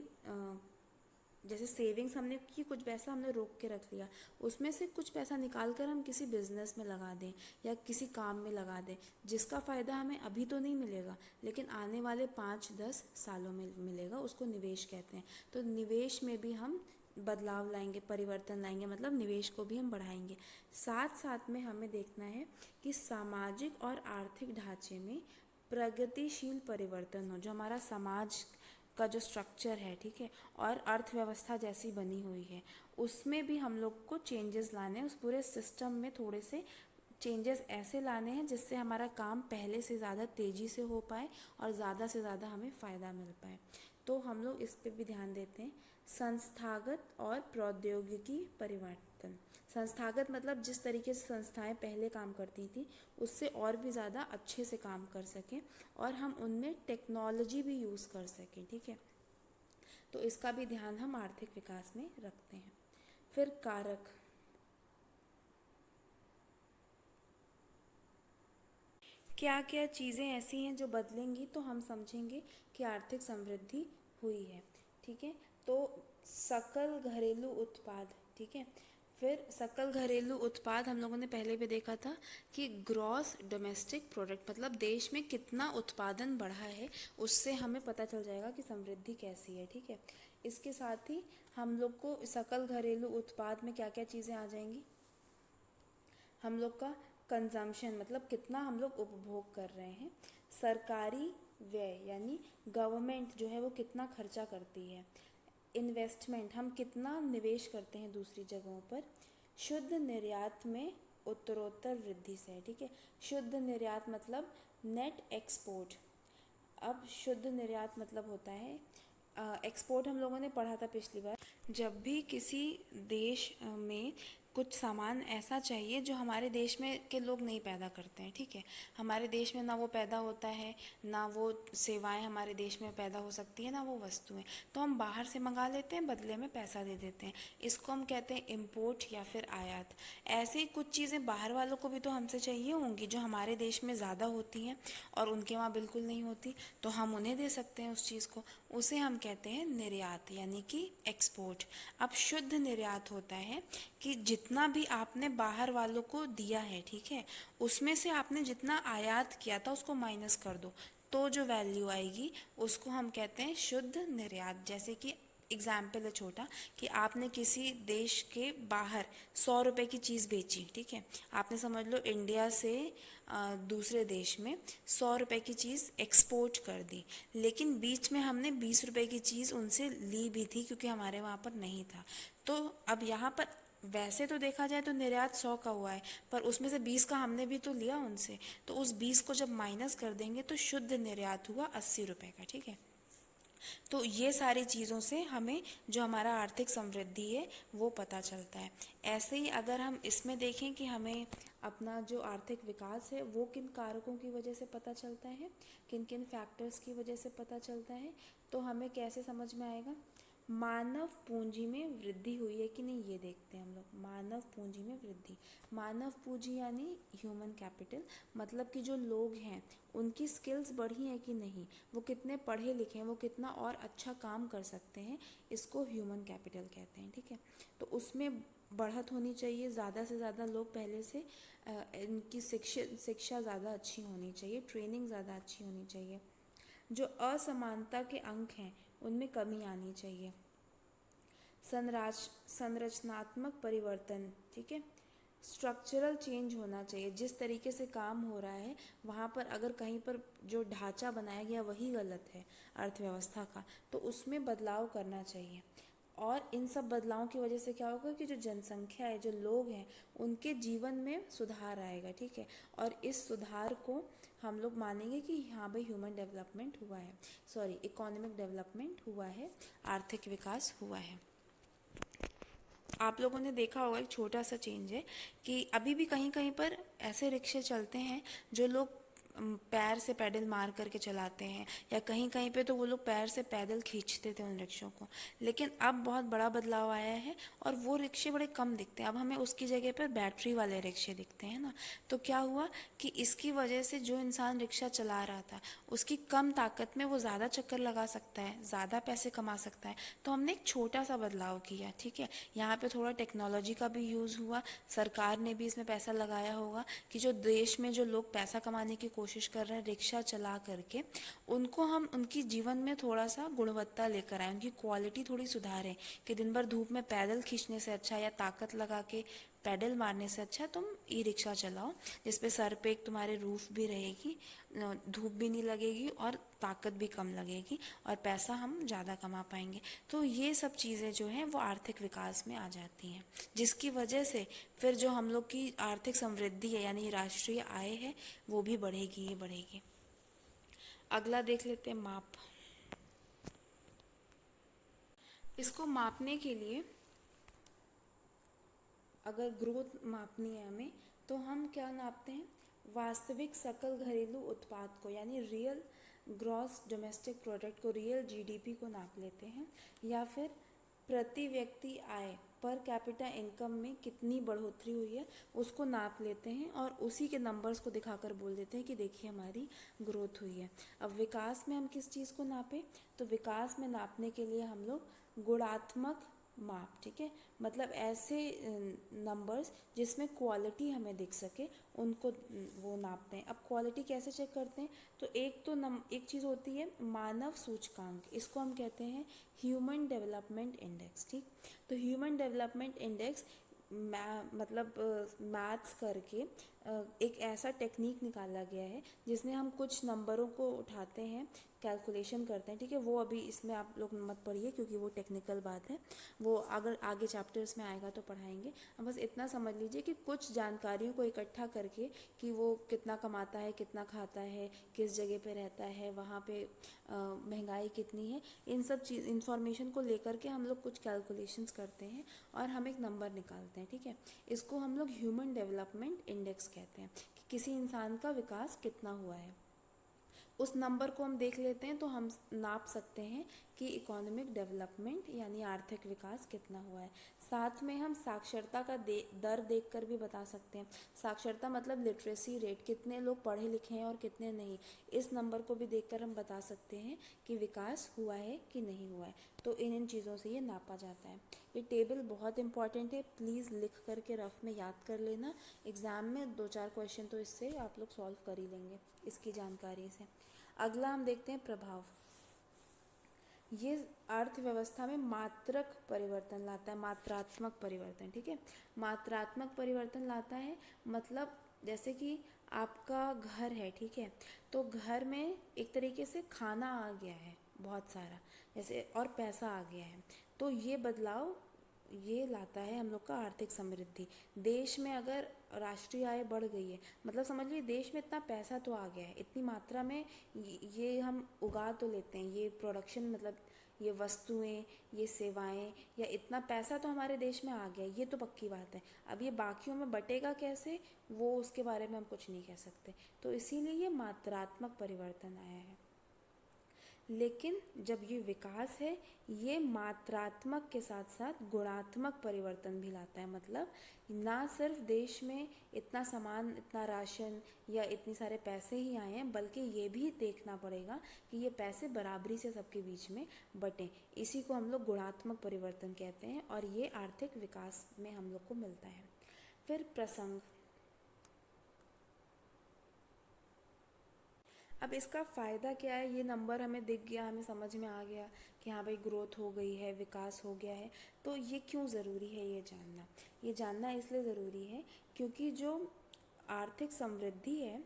जैसे सेविंग्स हमने की, कुछ पैसा हमने रोक के रख लिया, उसमें से कुछ पैसा निकाल कर हम किसी बिजनेस में लगा दें या किसी काम में लगा दें, जिसका फ़ायदा हमें अभी तो नहीं मिलेगा लेकिन आने वाले 5-10 सालों में मिलेगा, उसको निवेश कहते हैं। तो निवेश में भी हम बदलाव लाएंगे, परिवर्तन लाएंगे, मतलब निवेश को भी हम बढ़ाएंगे। साथ साथ में हमें देखना है कि सामाजिक और आर्थिक ढांचे में प्रगतिशील परिवर्तन हो, जो हमारा समाज का जो स्ट्रक्चर है, ठीक है, और अर्थव्यवस्था जैसी बनी हुई है उसमें भी हम लोग को चेंजेस लाने हैं, उस पूरे सिस्टम में थोड़े से चेंजेस ऐसे लाने हैं जिससे हमारा काम पहले से ज़्यादा तेज़ी से हो पाए और ज़्यादा से ज़्यादा हमें फ़ायदा मिल पाए। तो हम लोग इस पे भी ध्यान देते हैं। संस्थागत और प्रौद्योगिकी परिवर्तन। संस्थागत मतलब जिस तरीके से संस्थाएं पहले काम करती थी उससे और भी ज़्यादा अच्छे से काम कर सकें और हम उनमें टेक्नोलॉजी भी यूज़ कर सकें, ठीक है। तो इसका भी ध्यान हम आर्थिक विकास में रखते हैं। फिर कारक, क्या क्या चीज़ें ऐसी हैं जो बदलेंगी तो हम समझेंगे कि आर्थिक समृद्धि हुई है, ठीक है। तो सकल घरेलू उत्पाद, ठीक है। फिर सकल घरेलू उत्पाद हम लोगों ने पहले भी देखा था कि ग्रॉस डोमेस्टिक प्रोडक्ट, मतलब देश में कितना उत्पादन बढ़ा है, उससे हमें पता चल जाएगा कि समृद्धि कैसी है, ठीक है। इसके साथ ही हम लोग को सकल घरेलू उत्पाद में क्या क्या चीज़ें आ जाएंगी, हम लोग का कंजम्पशन मतलब कितना हम लोग उपभोग कर रहे हैं। सरकारी व्यय यानी गवर्नमेंट जो है वो कितना खर्चा करती है। इन्वेस्टमेंट हम कितना निवेश करते हैं दूसरी जगहों पर। शुद्ध निर्यात में उत्तरोत्तर वृद्धि से है, ठीक है। शुद्ध निर्यात मतलब नेट एक्सपोर्ट। अब शुद्ध निर्यात मतलब होता है एक्सपोर्ट हम लोगों ने पढ़ा था पिछली बार। जब भी किसी देश में कुछ सामान ऐसा चाहिए जो हमारे देश में के लोग नहीं पैदा करते हैं, ठीक है। हमारे देश में ना वो पैदा होता है, ना वो सेवाएं हमारे देश में पैदा हो सकती है, ना वो वस्तुएं, तो हम बाहर से मंगा लेते हैं, बदले में पैसा दे देते हैं। इसको हम कहते हैं इम्पोर्ट या फिर आयात। ऐसे ही कुछ चीज़ें बाहर वालों को भी तो हमसे चाहिए होंगी जो हमारे देश में ज़्यादा होती हैं और उनके वहाँ बिल्कुल नहीं होती, तो हम उन्हें दे सकते हैं उस चीज़ को। उसे हम कहते हैं निर्यात यानी कि एक्सपोर्ट। अब शुद्ध निर्यात होता है कि जितना भी आपने बाहर वालों को दिया है, ठीक है, उसमें से आपने जितना आयात किया था उसको माइनस कर दो, तो जो वैल्यू आएगी उसको हम कहते हैं शुद्ध निर्यात। जैसे कि एग्जाम्पल है छोटा कि आपने किसी देश के बाहर 100 रुपए की चीज़ बेची, ठीक है। आपने समझ लो इंडिया से दूसरे देश में 100 रुपए की चीज़ एक्सपोर्ट कर दी, लेकिन बीच में हमने 20 रुपए की चीज़ उनसे ली भी थी क्योंकि हमारे वहाँ पर नहीं था। तो अब यहाँ पर वैसे तो देखा जाए तो निर्यात 100 का हुआ है, पर उसमें से 20 का हमने भी तो लिया उनसे, तो उस 20 को जब माइनस कर देंगे तो शुद्ध निर्यात हुआ 80 रुपए का, ठीक है। तो ये सारी चीज़ों से हमें जो हमारा आर्थिक समृद्धि है वो पता चलता है। ऐसे ही अगर हम इसमें देखें कि हमें अपना जो आर्थिक विकास है वो किन कारकों की वजह से पता चलता है, किन किन फैक्टर्स की वजह से पता चलता है, तो हमें कैसे समझ में आएगा। मानव पूंजी में वृद्धि हुई है कि नहीं ये देखते हैं हम लोग। मानव पूंजी में वृद्धि, मानव पूंजी यानी ह्यूमन कैपिटल, मतलब कि जो लोग हैं उनकी स्किल्स बढ़ी हैं कि नहीं, वो कितने पढ़े लिखे हैं, वो कितना और अच्छा काम कर सकते हैं, इसको ह्यूमन कैपिटल कहते हैं, ठीक है। तो उसमें बढ़त होनी चाहिए, ज़्यादा से ज़्यादा लोग पहले से इनकी शिक्षा ज़्यादा अच्छी होनी चाहिए, ट्रेनिंग ज़्यादा अच्छी होनी चाहिए। जो असमानता के अंक हैं उनमें कमी आनी चाहिए। संरचनात्मक परिवर्तन, ठीक है, स्ट्रक्चरल चेंज होना चाहिए। जिस तरीके से काम हो रहा है वहाँ पर अगर कहीं पर जो ढांचा बनाया गया वही गलत है अर्थव्यवस्था का, तो उसमें बदलाव करना चाहिए। और इन सब बदलावों की वजह से क्या होगा कि जो जनसंख्या है, जो लोग हैं, उनके जीवन में सुधार आएगा, ठीक है। और इस सुधार को हम लोग मानेंगे कि हाँ भाई ह्यूमन डेवलपमेंट हुआ है, सॉरी इकोनॉमिक डेवलपमेंट हुआ है, आर्थिक विकास हुआ है। आप लोगों ने देखा होगा एक छोटा सा चेंज है कि अभी भी कहीं कहीं पर ऐसे रिक्शे चलते हैं जो लोग पैर से पैडल मार करके चलाते हैं, या कहीं कहीं पे तो वो लोग पैर से पैदल खींचते थे उन रिक्शों को। लेकिन अब बहुत बड़ा बदलाव आया है और वो रिक्शे बड़े कम दिखते हैं, अब हमें उसकी जगह पर बैटरी वाले रिक्शे दिखते हैं ना। तो क्या हुआ कि इसकी वजह से जो इंसान रिक्शा चला रहा था उसकी कम ताकत में वो ज़्यादा चक्कर लगा सकता है, ज़्यादा पैसे कमा सकता है। तो हमने एक छोटा सा बदलाव किया, ठीक है। यहाँ पे थोड़ा टेक्नोलॉजी का भी यूज़ हुआ, सरकार ने भी इसमें पैसा लगाया होगा कि जो देश में जो लोग पैसा कमाने की कोशिश कर रहे हैं रिक्शा चला करके, उनको हम उनकी जीवन में थोड़ा सा गुणवत्ता लेकर आए, उनकी क्वालिटी थोड़ी सुधारें कि दिन भर धूप में पैदल खींचने से अच्छा या ताकत लगा के पैडल मारने से अच्छा तुम ई रिक्शा चलाओ, जिसपे सर पे एक तुम्हारे रूफ भी रहेगी, धूप भी नहीं लगेगी और ताकत भी कम लगेगी और पैसा हम ज़्यादा कमा पाएंगे। तो ये सब चीज़ें जो हैं वो आर्थिक विकास में आ जाती हैं, जिसकी वजह से फिर जो हम लोग की आर्थिक समृद्धि है यानी राष्ट्रीय आय है वो भी बढ़ेगी ही बढ़ेगी। अगला देख लेते हैं माप। इसको मापने के लिए अगर ग्रोथ मापनी है हमें तो हम क्या नापते हैं, वास्तविक सकल घरेलू उत्पाद को यानी रियल ग्रॉस डोमेस्टिक प्रोडक्ट को, रियल जीडीपी को नाप लेते हैं, या फिर प्रति व्यक्ति आय पर कैपिटा इनकम में कितनी बढ़ोतरी हुई है उसको नाप लेते हैं और उसी के नंबर्स को दिखाकर बोल देते हैं कि देखिए हमारी ग्रोथ हुई है। अब विकास में हम किस चीज़ को नापें, तो विकास में नापने के लिए हम लोग गुणात्मक माप, ठीक है, मतलब ऐसे नंबर्स जिसमें क्वालिटी हमें दिख सके उनको वो नापते हैं। अब क्वालिटी कैसे चेक करते हैं, तो एक चीज़ होती है मानव सूचकांक, इसको हम कहते हैं ह्यूमन डेवलपमेंट इंडेक्स, ठीक। तो ह्यूमन डेवलपमेंट इंडेक्स मतलब मैथ्स करके एक ऐसा टेक्निक निकाला गया है जिसमें हम कुछ नंबरों को उठाते हैं, कैलकुलेशन करते हैं, ठीक है। वो अभी इसमें आप लोग मत पढ़िए क्योंकि वो टेक्निकल बात है, वो अगर आगे चैप्टर्स में आएगा तो पढ़ाएंगे। अब बस इतना समझ लीजिए कि कुछ जानकारियों को इकट्ठा करके कि वो कितना कमाता है, कितना खाता है, किस जगह पे रहता है, वहाँ पे महंगाई कितनी है, इन सब चीज़ इन्फॉर्मेशन को लेकर के हम लोग कुछ कैलकुलेशंस करते हैं और हम एक नंबर निकालते हैं, ठीक है। इसको हम लोग ह्यूमन डेवलपमेंट इंडेक्स कहते हैं कि किसी इंसान का विकास कितना हुआ है। उस नंबर को हम देख लेते हैं तो हम नाप सकते हैं कि इकोनॉमिक डेवलपमेंट यानी आर्थिक विकास कितना हुआ है। साथ में हम साक्षरता का दर देखकर भी बता सकते हैं। साक्षरता मतलब लिटरेसी रेट, कितने लोग पढ़े लिखे हैं और कितने नहीं। इस नंबर को भी देखकर हम बता सकते हैं कि विकास हुआ है कि नहीं हुआ है। तो इन चीज़ों से ये नापा जाता है। ये टेबल बहुत इंपॉर्टेंट है, प्लीज़ लिख करके रफ में याद कर लेना। एग्ज़ाम में 2-4 क्वेश्चन तो इससे आप लोग सॉल्व कर ही लेंगे इसकी जानकारी से। अगला हम देखते हैं प्रभाव। ये अर्थव्यवस्था में मात्रक परिवर्तन लाता है, मात्रात्मक परिवर्तन, ठीक है। मात्रात्मक परिवर्तन लाता है मतलब जैसे कि आपका घर है, ठीक है, तो घर में एक तरीके से खाना आ गया है बहुत सारा, जैसे, और पैसा आ गया है, तो ये बदलाव ये लाता है हम लोग का आर्थिक समृद्धि। देश में अगर राष्ट्रीय आय बढ़ गई है, मतलब समझ लीजिए देश में इतना पैसा तो आ गया है, इतनी मात्रा में ये हम उगा तो लेते हैं, ये प्रोडक्शन मतलब ये वस्तुएं, ये सेवाएं, या इतना पैसा तो हमारे देश में आ गया, ये तो पक्की बात है। अब ये बाकियों में बटेगा कैसे, वो उसके बारे में हम कुछ नहीं कह सकते। तो इसीलिए ये मात्रात्मक परिवर्तन आया है। लेकिन जब ये विकास है, ये मात्रात्मक के साथ साथ गुणात्मक परिवर्तन भी लाता है। मतलब ना सिर्फ देश में इतना सामान, इतना राशन या इतने सारे पैसे ही आए हैं, बल्कि ये भी देखना पड़ेगा कि ये पैसे बराबरी से सबके बीच में बटें। इसी को हम लोग गुणात्मक परिवर्तन कहते हैं और ये आर्थिक विकास में हम लोग को मिलता है। फिर प्रसंग। अब इसका फ़ायदा क्या है, ये नंबर हमें दिख गया, हमें समझ में आ गया कि हाँ भाई ग्रोथ हो गई है, विकास हो गया है, तो ये क्यों ज़रूरी है ये जानना। ये जानना इसलिए ज़रूरी है क्योंकि जो आर्थिक समृद्धि है,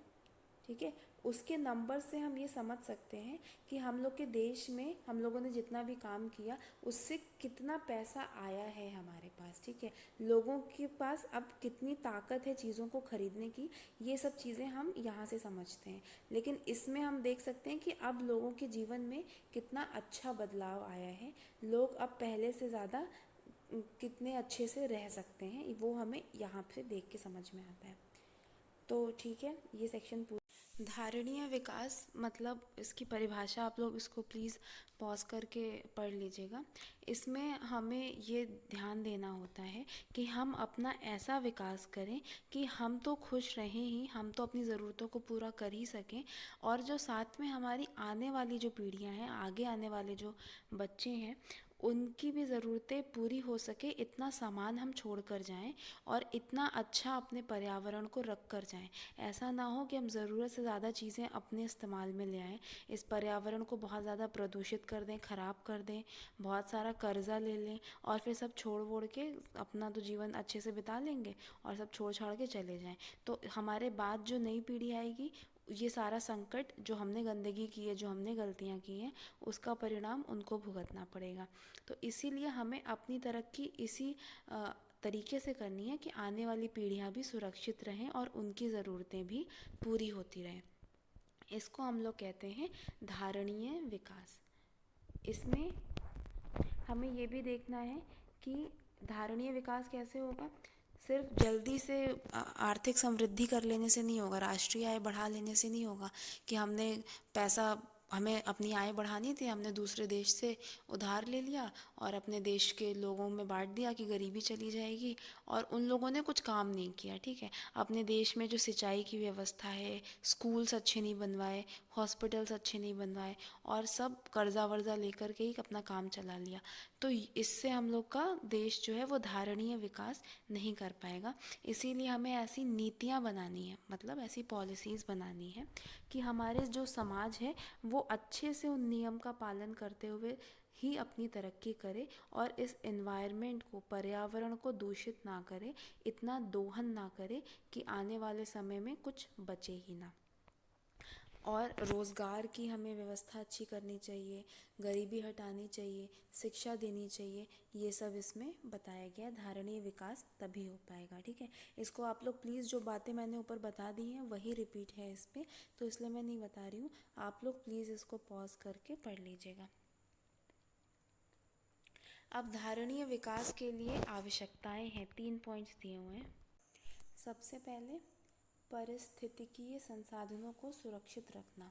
ठीक है, उसके नंबर से हम ये समझ सकते हैं कि हम लोग के देश में हम लोगों ने जितना भी काम किया उससे कितना पैसा आया है हमारे पास, ठीक है। लोगों के पास अब कितनी ताकत है चीज़ों को खरीदने की, ये सब चीज़ें हम यहाँ से समझते हैं। लेकिन इसमें हम देख सकते हैं कि अब लोगों के जीवन में कितना अच्छा बदलाव आया है, लोग अब पहले से ज़्यादा कितने अच्छे से रह सकते हैं, वो हमें यहाँ से देख के समझ में आता है। तो ठीक है, ये सेक्शन पूरा। धारणीय विकास मतलब इसकी परिभाषा आप लोग इसको प्लीज़ पॉज करके पढ़ लीजिएगा। इसमें हमें ये ध्यान देना होता है कि हम अपना ऐसा विकास करें कि हम तो खुश रहें ही, हम तो अपनी ज़रूरतों को पूरा कर ही सकें, और जो साथ में हमारी आने वाली जो पीढ़ियां हैं, आगे आने वाले जो बच्चे हैं, उनकी भी ज़रूरतें पूरी हो सके, इतना सामान हम छोड़ कर जाएँ और इतना अच्छा अपने पर्यावरण को रख कर जाएँ। ऐसा ना हो कि हम ज़रूरत से ज़्यादा चीज़ें अपने इस्तेमाल में ले आएँ, इस पर्यावरण को बहुत ज़्यादा प्रदूषित कर दें, ख़राब कर दें, बहुत सारा कर्जा ले लें और फिर सब छोड़ वोड़ के अपना तो जीवन अच्छे से बिता लेंगे और सब छोड़ छाड़ के चले जाएं। तो हमारे बाद जो नई पीढ़ी आएगी, ये सारा संकट जो हमने गंदगी की है, जो हमने गलतियाँ की हैं, उसका परिणाम उनको भुगतना पड़ेगा। तो इसीलिए हमें अपनी तरक्की इसी तरीके से करनी है कि आने वाली पीढ़ियाँ भी सुरक्षित रहें और उनकी ज़रूरतें भी पूरी होती रहें। इसको हम लोग कहते हैं धारणीय विकास। इसमें हमें ये भी देखना है कि धारणीय विकास कैसे होगा। सिर्फ जल्दी से आर्थिक समृद्धि कर लेने से नहीं होगा, राष्ट्रीय आय बढ़ा लेने से नहीं होगा कि हमने पैसा, हमें अपनी आय बढ़ानी थी, हमने दूसरे देश से उधार ले लिया और अपने देश के लोगों में बांट दिया कि गरीबी चली जाएगी, और उन लोगों ने कुछ काम नहीं किया, ठीक है। अपने देश में जो सिंचाई की व्यवस्था है, स्कूल्स अच्छे नहीं बनवाए, हॉस्पिटल्स अच्छे नहीं बनवाए और सब कर्जा वर्जा लेकर के ही अपना काम चला लिया। तो इससे हम लोग का देश जो है वो धारणीय विकास नहीं कर पाएगा। इसीलिए हमें ऐसी नीतियाँ बनानी है, मतलब ऐसी पॉलिसीज़ बनानी है कि हमारे जो समाज है वो अच्छे से उन नियम का पालन करते हुए ही अपनी तरक्की करे और इस एनवायरनमेंट को, पर्यावरण को दूषित ना करे, इतना दोहन ना करे कि आने वाले समय में कुछ बचे ही ना। और रोज़गार की हमें व्यवस्था अच्छी करनी चाहिए, गरीबी हटानी चाहिए, शिक्षा देनी चाहिए, ये सब इसमें बताया गया है। धारणीय विकास तभी हो पाएगा, ठीक है। इसको आप लोग प्लीज़, जो बातें मैंने ऊपर बता दी हैं वही रिपीट है इस पर, तो इसलिए मैं नहीं बता रही हूँ। आप लोग प्लीज़ इसको पॉज करके पढ़ लीजिएगा। अब धारणीय विकास के लिए आवश्यकताएं हैं, 3 पॉइंट्स दिए हुए हैं। सबसे पहले पारिस्थितिकीय संसाधनों को सुरक्षित रखना,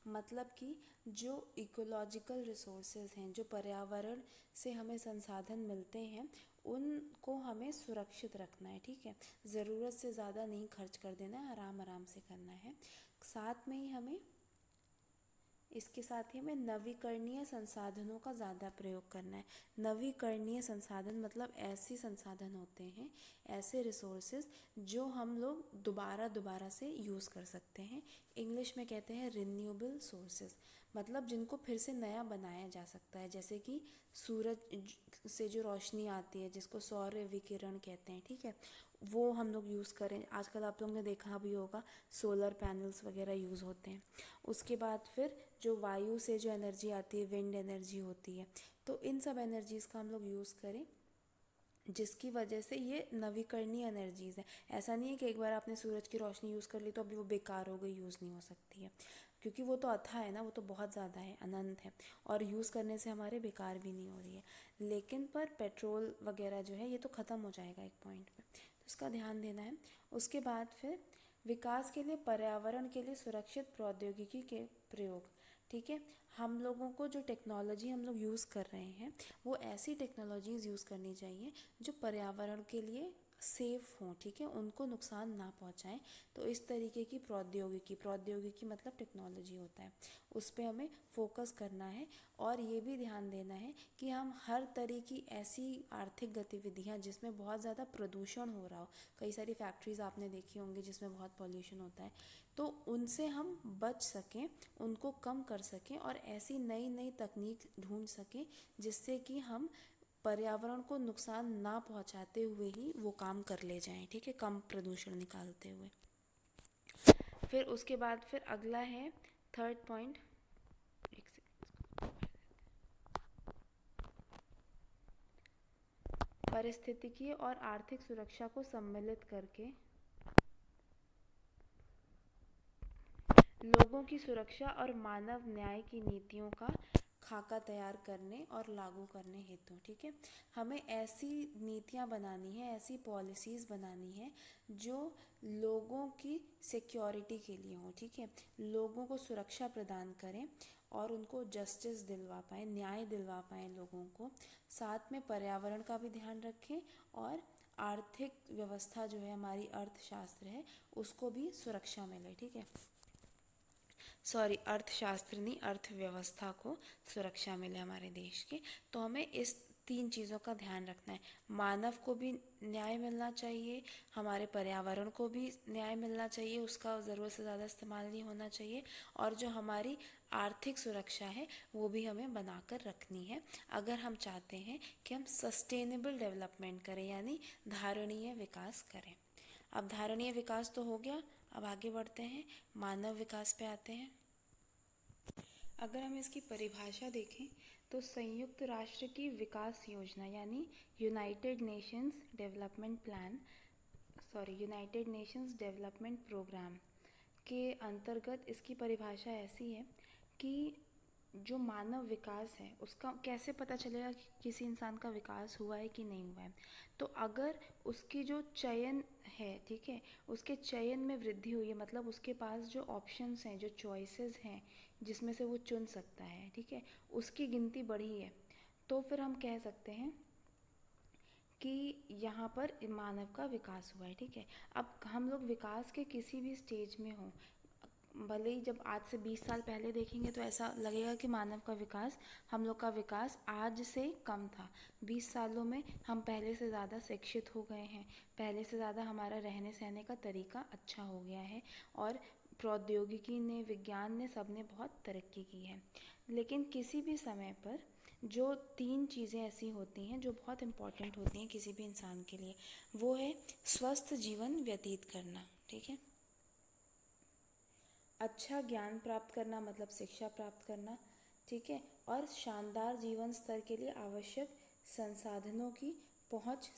मतलब कि जो इकोलॉजिकल रिसोर्सेज हैं, जो पर्यावरण से हमें संसाधन मिलते हैं, उनको हमें सुरक्षित रखना है, ठीक है। ज़रूरत से ज़्यादा नहीं खर्च कर देना है, आराम आराम से करना है। साथ में ही हमें, इसके साथ ही हमें नवीकरणीय संसाधनों का ज़्यादा प्रयोग करना है। नवीकरणीय संसाधन मतलब ऐसे संसाधन होते हैं, ऐसे रिसोर्सेज जो हम लोग दोबारा दोबारा से यूज़ कर सकते हैं। इंग्लिश में कहते हैं रिन्यूएबल सोर्सेज, मतलब जिनको फिर से नया बनाया जा सकता है। जैसे कि सूरज से जो रोशनी आती है, जिसको सौर विकिरण कहते हैं, ठीक है, वो हम लोग यूज़ करें। आजकल आप लोगों ने देखा भी होगा, सोलर पैनल्स वगैरह यूज़ होते हैं। उसके बाद फिर जो वायु से जो एनर्जी आती है, विंड एनर्जी होती है, तो इन सब एनर्जीज़ का हम लोग यूज़ करें, जिसकी वजह से ये नवीकरणीय एनर्जीज़ हैं। ऐसा नहीं है कि एक बार आपने सूरज की रोशनी यूज़ कर ली तो अभी वो बेकार हो गई, यूज़ नहीं हो सकती है, क्योंकि वो तो अथाह है ना, वो तो बहुत ज़्यादा है, अनंत है, और यूज़ करने से हमारे बेकार भी नहीं हो रही है। लेकिन पर पेट्रोल वगैरह जो है ये तो ख़त्म हो जाएगा एक पॉइंट पे, तो इसका ध्यान देना है। उसके बाद फिर विकास के लिए पर्यावरण के लिए सुरक्षित प्रौद्योगिकी के प्रयोग, ठीक है। हम लोगों को जो टेक्नोलॉजी हम लोग यूज़ कर रहे हैं, वो ऐसी टेक्नोलॉजीज़ यूज़ करनी चाहिए जो पर्यावरण के लिए सेफ़ हों, ठीक है, उनको नुकसान ना पहुंचाएं। तो इस तरीके की प्रौद्योगिकी, प्रौद्योगिकी मतलब टेक्नोलॉजी होता है, उस पर हमें फोकस करना है। और ये भी ध्यान देना है कि हम हर तरह की ऐसी आर्थिक गतिविधियां जिसमें बहुत ज़्यादा प्रदूषण हो रहा हो, कई सारी फैक्ट्रीज़ आपने देखी होंगी जिसमें बहुत पॉल्यूशन होता है, तो उनसे हम बच सकें, उनको कम कर सकें और ऐसी नई नई तकनीक ढूंढ सकें जिससे कि हम पर्यावरण को नुकसान ना पहुंचाते हुए ही वो काम कर ले जाएं, ठीक है, कम प्रदूषण निकालते हुए। फिर उसके बाद फिर अगला है थर्ड पॉइंट, पारिस्थितिकी और आर्थिक सुरक्षा को सम्मिलित करके लोगों की सुरक्षा और मानव न्याय की नीतियों का खाका तैयार करने और लागू करने हेतु, ठीक है, हमें ऐसी नीतियाँ बनानी है, ऐसी पॉलिसीज़ बनानी है जो लोगों की सिक्योरिटी के लिए हो, ठीक है, लोगों को सुरक्षा प्रदान करें और उनको जस्टिस दिलवा पाएँ, न्याय दिलवा पाएँ लोगों को। साथ में पर्यावरण का भी ध्यान रखें और आर्थिक व्यवस्था जो है, हमारी अर्थशास्त्र है, उसको भी सुरक्षा मिले, ठीक है। सॉरी, अर्थशास्त्र नहीं, अर्थव्यवस्था को सुरक्षा मिले हमारे देश की। तो हमें इस 3 चीज़ों का ध्यान रखना है। मानव को भी न्याय मिलना चाहिए, हमारे पर्यावरण को भी न्याय मिलना चाहिए, उसका ज़रूरत से ज़्यादा इस्तेमाल नहीं होना चाहिए, और जो हमारी आर्थिक सुरक्षा है वो भी हमें बनाकर रखनी है, अगर हम चाहते हैं कि हम सस्टेनेबल डेवलपमेंट करें, यानी धारणीय विकास करें। अब धारणीय विकास तो हो गया, अब आगे बढ़ते हैं, मानव विकास पे आते हैं। अगर हम इसकी परिभाषा देखें तो संयुक्त राष्ट्र की विकास योजना, यानी united nations development plan, sorry, united nations development programme के अंतर्गत इसकी परिभाषा ऐसी है कि जो मानव विकास है उसका कैसे पता चलेगा कि किसी इंसान का विकास हुआ है कि नहीं हुआ है। तो अगर उसकी जो चयन है, ठीक है, उसके चयन में वृद्धि हुई है, मतलब उसके पास जो ऑप्शंस हैं, जो चॉइसेस हैं जिसमें से वो चुन सकता है, ठीक है, उसकी गिनती बढ़ी है, तो फिर हम कह सकते हैं कि यहाँ पर मानव का विकास हुआ है, ठीक है। अब हम लोग विकास के किसी भी स्टेज में हों, भले ही जब आज से 20 साल पहले देखेंगे तो ऐसा लगेगा कि मानव का विकास, हम लोग का विकास आज से कम था। 20 सालों में हम पहले से ज़्यादा शिक्षित हो गए हैं, पहले से ज़्यादा हमारा रहने सहने का तरीका अच्छा हो गया है, और प्रौद्योगिकी ने, विज्ञान ने, सब ने बहुत तरक्की की है। लेकिन किसी भी समय पर जो 3 चीज़ें ऐसी होती हैं जो बहुत इम्पॉर्टेंट होती हैं किसी भी इंसान के लिए, वो है स्वस्थ जीवन व्यतीत करना, ठीक है, अच्छा ज्ञान प्राप्त करना मतलब शिक्षा प्राप्त करना, ठीक है, और शानदार जीवन स्तर के लिए आवश्यक संसाधनों की पहुंच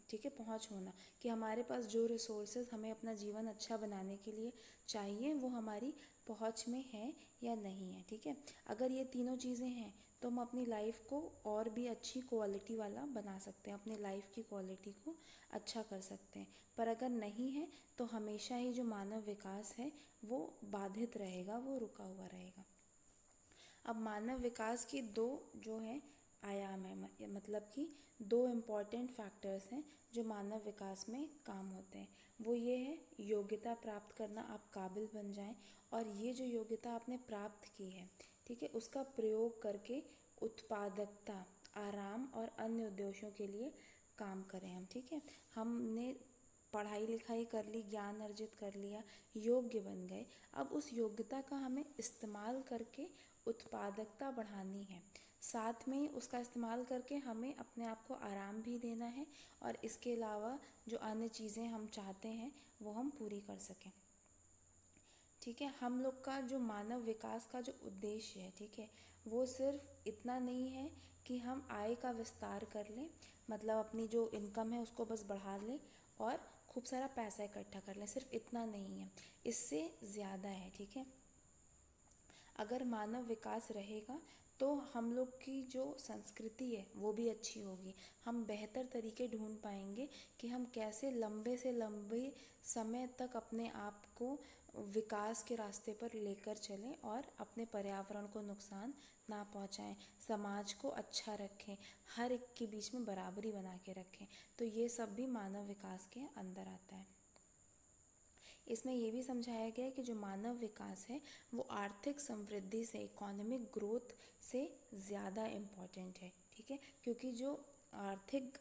ठीक है, पहुंच होना, कि हमारे पास जो रिसोर्सेज हमें अपना जीवन अच्छा बनाने के लिए चाहिए वो हमारी पहुंच में है या नहीं है, ठीक है। अगर ये तीनों चीज़ें हैं तो हम अपनी लाइफ को और भी अच्छी क्वालिटी वाला बना सकते हैं, अपनी लाइफ की क्वालिटी को अच्छा कर सकते हैं। पर अगर नहीं है तो हमेशा ही जो मानव विकास है वो बाधित रहेगा, वो रुका हुआ रहेगा। अब मानव विकास की दो जो है आयाम है, मतलब कि दो इम्पॉर्टेंट फैक्टर्स हैं जो मानव विकास में काम होते हैं। वो ये है योग्यता प्राप्त करना, आप काबिल बन जाएं, और ये जो योग्यता आपने प्राप्त की है, ठीक है, उसका प्रयोग करके उत्पादकता, आराम और अन्य उद्देश्यों के लिए काम करें हम, ठीक है। हमने पढ़ाई लिखाई कर ली, ज्ञान अर्जित कर लिया, योग्य बन गए, अब उस योग्यता का हमें इस्तेमाल करके उत्पादकता बढ़ानी है, साथ में उसका इस्तेमाल करके हमें अपने आप को आराम भी देना है, और इसके अलावा जो अन्य चीज़ें हम चाहते हैं वो हम पूरी कर सकें, ठीक है। हम लोग का जो मानव विकास का जो उद्देश्य है, ठीक है, वो सिर्फ इतना नहीं है कि हम आय का विस्तार कर लें, मतलब अपनी जो इनकम है उसको बस बढ़ा लें और खूब सारा पैसा इकट्ठा कर लें, सिर्फ इतना नहीं है, इससे ज़्यादा है, ठीक है। अगर मानव विकास रहेगा तो हम लोग की जो संस्कृति है वो भी अच्छी होगी, हम बेहतर तरीके ढूंढ पाएंगे कि हम कैसे लंबे से लंबे समय तक अपने आप को विकास के रास्ते पर लेकर चलें और अपने पर्यावरण को नुकसान ना पहुंचाएं, समाज को अच्छा रखें, हर एक के बीच में बराबरी बना के रखें। तो ये सब भी मानव विकास के अंदर आता है। इसमें ये भी समझाया गया है कि जो मानव विकास है वो आर्थिक समृद्धि से, इकोनॉमिक ग्रोथ से ज़्यादा इम्पॉर्टेंट है, ठीक है, क्योंकि जो आर्थिक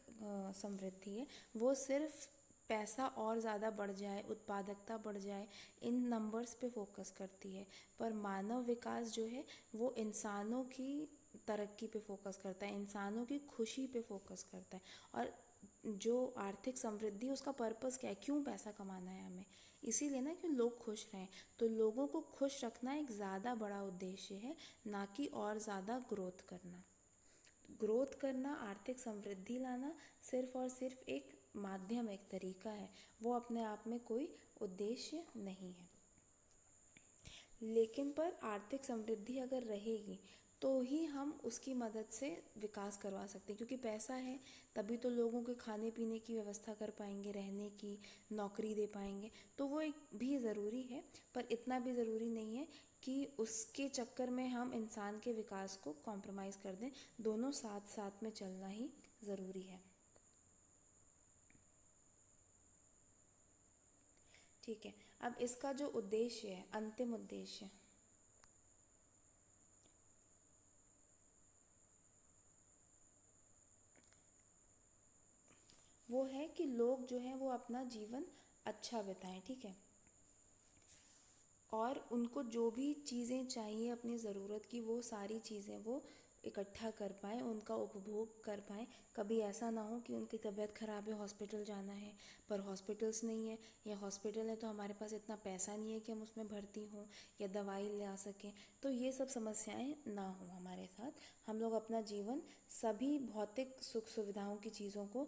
समृद्धि है वो सिर्फ पैसा और ज़्यादा बढ़ जाए, उत्पादकता बढ़ जाए, इन नंबर्स पे फोकस करती है, पर मानव विकास जो है वो इंसानों की तरक्की पे फोकस करता है, इंसानों की खुशी पे फोकस करता है। और जो आर्थिक समृद्धि उसका पर्पस क्या है, क्यों पैसा कमाना है हमें, इसीलिए ना कि लोग खुश रहें, तो लोगों को खुश रखना एक ज़्यादा बड़ा उद्देश्य है, ना कि और ज़्यादा ग्रोथ करना। ग्रोथ करना, आर्थिक समृद्धि लाना सिर्फ और सिर्फ एक माध्यम, एक तरीका है, वो अपने आप में कोई उद्देश्य नहीं है। लेकिन पर आर्थिक समृद्धि अगर रहेगी तो ही हम उसकी मदद से विकास करवा सकते हैं, क्योंकि पैसा है तभी तो लोगों के खाने पीने की व्यवस्था कर पाएंगे, रहने की, नौकरी दे पाएंगे, तो वो एक भी ज़रूरी है, पर इतना भी ज़रूरी नहीं है कि उसके चक्कर में हम इंसान के विकास को कॉम्प्रोमाइज़ कर दें, दोनों साथ साथ में चलना ही ज़रूरी है, ठीक है। अब इसका जो उद्देश्य है, अंतिम उद्देश्य, वो है कि लोग जो हैं वो अपना जीवन अच्छा बिताएं, ठीक है, और उनको जो भी चीज़ें चाहिए अपनी ज़रूरत की वो सारी चीज़ें वो इकट्ठा कर पाएँ, उनका उपभोग कर पाएँ। कभी ऐसा ना हो कि उनकी तबीयत ख़राब है, हॉस्पिटल जाना है, पर हॉस्पिटल्स नहीं है, या हॉस्पिटल है तो हमारे पास इतना पैसा नहीं है कि हम उसमें भर्ती हों या दवाई ला सकें, तो ये सब समस्याएं ना हो हमारे साथ, हम लोग अपना जीवन सभी भौतिक सुख सुविधाओं की चीज़ों को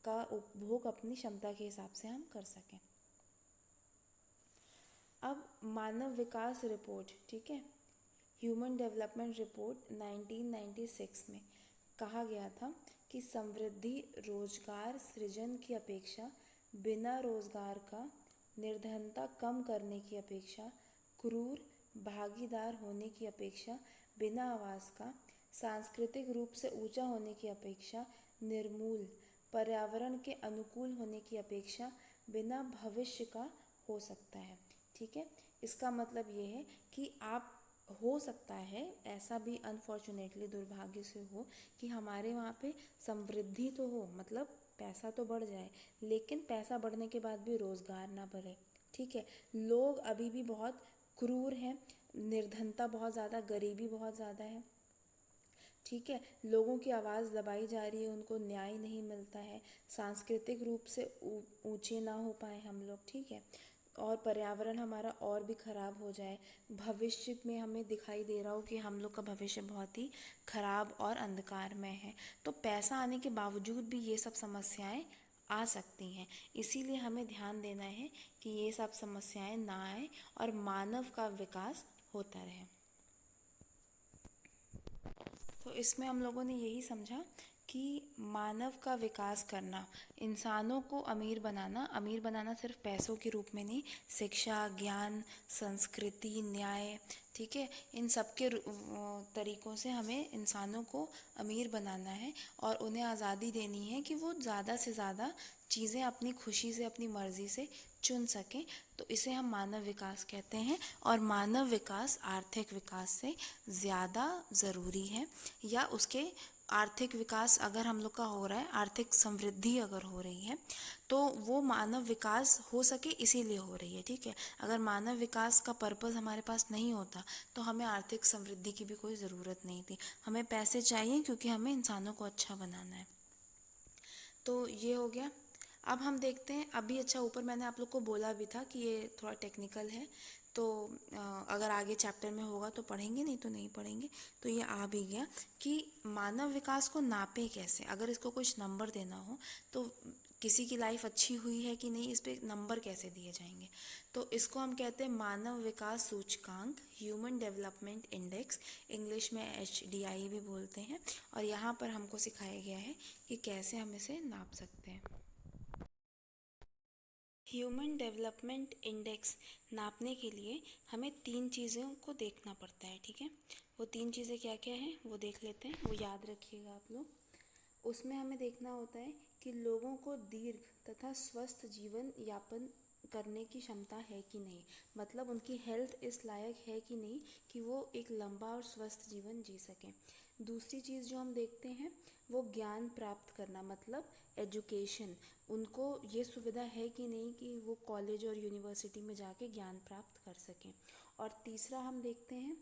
का उपभोग अपनी क्षमता के हिसाब से हम कर सकें। अब मानव विकास रिपोर्ट, ठीक है, ह्यूमन डेवलपमेंट रिपोर्ट 1996 में कहा गया था कि समृद्धि रोजगार सृजन की अपेक्षा, बिना रोजगार का निर्धनता कम करने की अपेक्षा, क्रूर भागीदार होने की अपेक्षा, बिना आवास का सांस्कृतिक रूप से ऊंचा होने की अपेक्षा, निर्मूल पर्यावरण के अनुकूल होने की अपेक्षा, बिना भविष्य का हो सकता है, ठीक है। इसका मतलब ये है कि आप, हो सकता है ऐसा भी अनफॉर्चुनेटली, दुर्भाग्य से हो कि हमारे वहाँ पे समृद्धि तो हो, मतलब पैसा तो बढ़ जाए, लेकिन पैसा बढ़ने के बाद भी रोज़गार ना बढ़े। ठीक है, लोग अभी भी बहुत क्रूर हैं, निर्धनता बहुत ज़्यादा, गरीबी बहुत ज़्यादा है। ठीक है, लोगों की आवाज़ दबाई जा रही है, उनको न्याय नहीं मिलता है, सांस्कृतिक रूप से ऊंचे ना हो पाए हम लोग। ठीक है, और पर्यावरण हमारा और भी खराब हो जाए, भविष्य में हमें दिखाई दे रहा हो कि हम लोग का भविष्य बहुत ही खराब और अंधकार में है, तो पैसा आने के बावजूद भी ये सब समस्याएं आ सकती हैं। इसीलिए हमें ध्यान देना है कि ये सब समस्याएं ना आए और मानव का विकास होता रहे। तो इसमें हम लोगों ने यही समझा कि मानव का विकास करना, इंसानों को अमीर बनाना सिर्फ पैसों के रूप में नहीं, शिक्षा, ज्ञान, संस्कृति, न्याय, ठीक है, इन सब के तरीक़ों से हमें इंसानों को अमीर बनाना है और उन्हें आज़ादी देनी है कि वो ज़्यादा से ज़्यादा चीज़ें अपनी खुशी से, अपनी मर्ज़ी से चुन सकें। तो इसे हम मानव विकास कहते हैं, और मानव विकास आर्थिक विकास से ज़्यादा ज़रूरी है, या उसके आर्थिक विकास अगर हम लोग का हो रहा है, आर्थिक समृद्धि अगर हो रही है, तो वो मानव विकास हो सके इसीलिए हो रही है। ठीक है, अगर मानव विकास का पर्पस हमारे पास नहीं होता तो हमें आर्थिक समृद्धि की भी कोई ज़रूरत नहीं थी। हमें पैसे चाहिए क्योंकि हमें इंसानों को अच्छा बनाना है। तो ये हो गया। अब हम देखते हैं अभी, अच्छा ऊपर मैंने आप लोग को बोला भी था कि ये थोड़ा टेक्निकल है, तो अगर आगे चैप्टर में होगा तो पढ़ेंगे, नहीं तो नहीं पढ़ेंगे। तो ये आ भी गया कि मानव विकास को नापे कैसे, अगर इसको कुछ नंबर देना हो तो किसी की लाइफ अच्छी हुई है कि नहीं, इस पे नंबर कैसे दिए जाएंगे। तो इसको हम कहते हैं मानव विकास सूचकांक, ह्यूमन डेवलपमेंट इंडेक्स, इंग्लिश में HDI भी बोलते हैं। और यहाँ पर हमको सिखाया गया है कि कैसे हम इसे नाप सकते हैं। ह्यूमन डेवलपमेंट इंडेक्स नापने के लिए हमें 3 चीज़ों को देखना पड़ता है। ठीक है, वो 3 चीज़ें क्या क्या हैं वो देख लेते हैं, वो याद रखिएगा आप लोग। उसमें हमें देखना होता है कि लोगों को दीर्घ तथा स्वस्थ जीवन यापन करने की क्षमता है कि नहीं, मतलब उनकी हेल्थ इस लायक है कि नहीं कि वो एक लंबा और स्वस्थ जीवन जी सकें। दूसरी चीज़ जो हम देखते हैं वो ज्ञान प्राप्त करना, मतलब एजुकेशन, उनको ये सुविधा है कि नहीं कि वो कॉलेज और यूनिवर्सिटी में जाके ज्ञान प्राप्त कर सकें। और तीसरा हम देखते हैं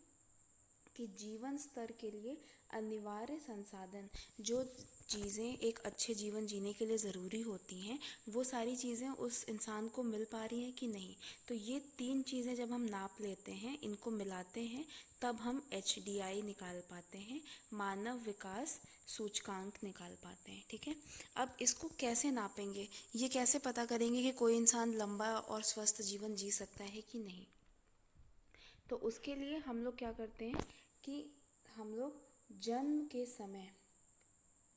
कि जीवन स्तर के लिए अनिवार्य संसाधन, जो चीज़ें एक अच्छे जीवन जीने के लिए ज़रूरी होती हैं, वो सारी चीज़ें उस इंसान को मिल पा रही हैं कि नहीं। तो ये 3 चीज़ें जब हम नाप लेते हैं, इनको मिलाते हैं, तब हम HDI निकाल पाते हैं, मानव विकास सूचकांक निकाल पाते हैं। ठीक है, अब इसको कैसे नापेंगे, ये कैसे पता करेंगे कि कोई इंसान लंबा और स्वस्थ जीवन जी सकता है कि नहीं। तो उसके लिए हम लोग क्या करते हैं कि हम लोग जन्म के समय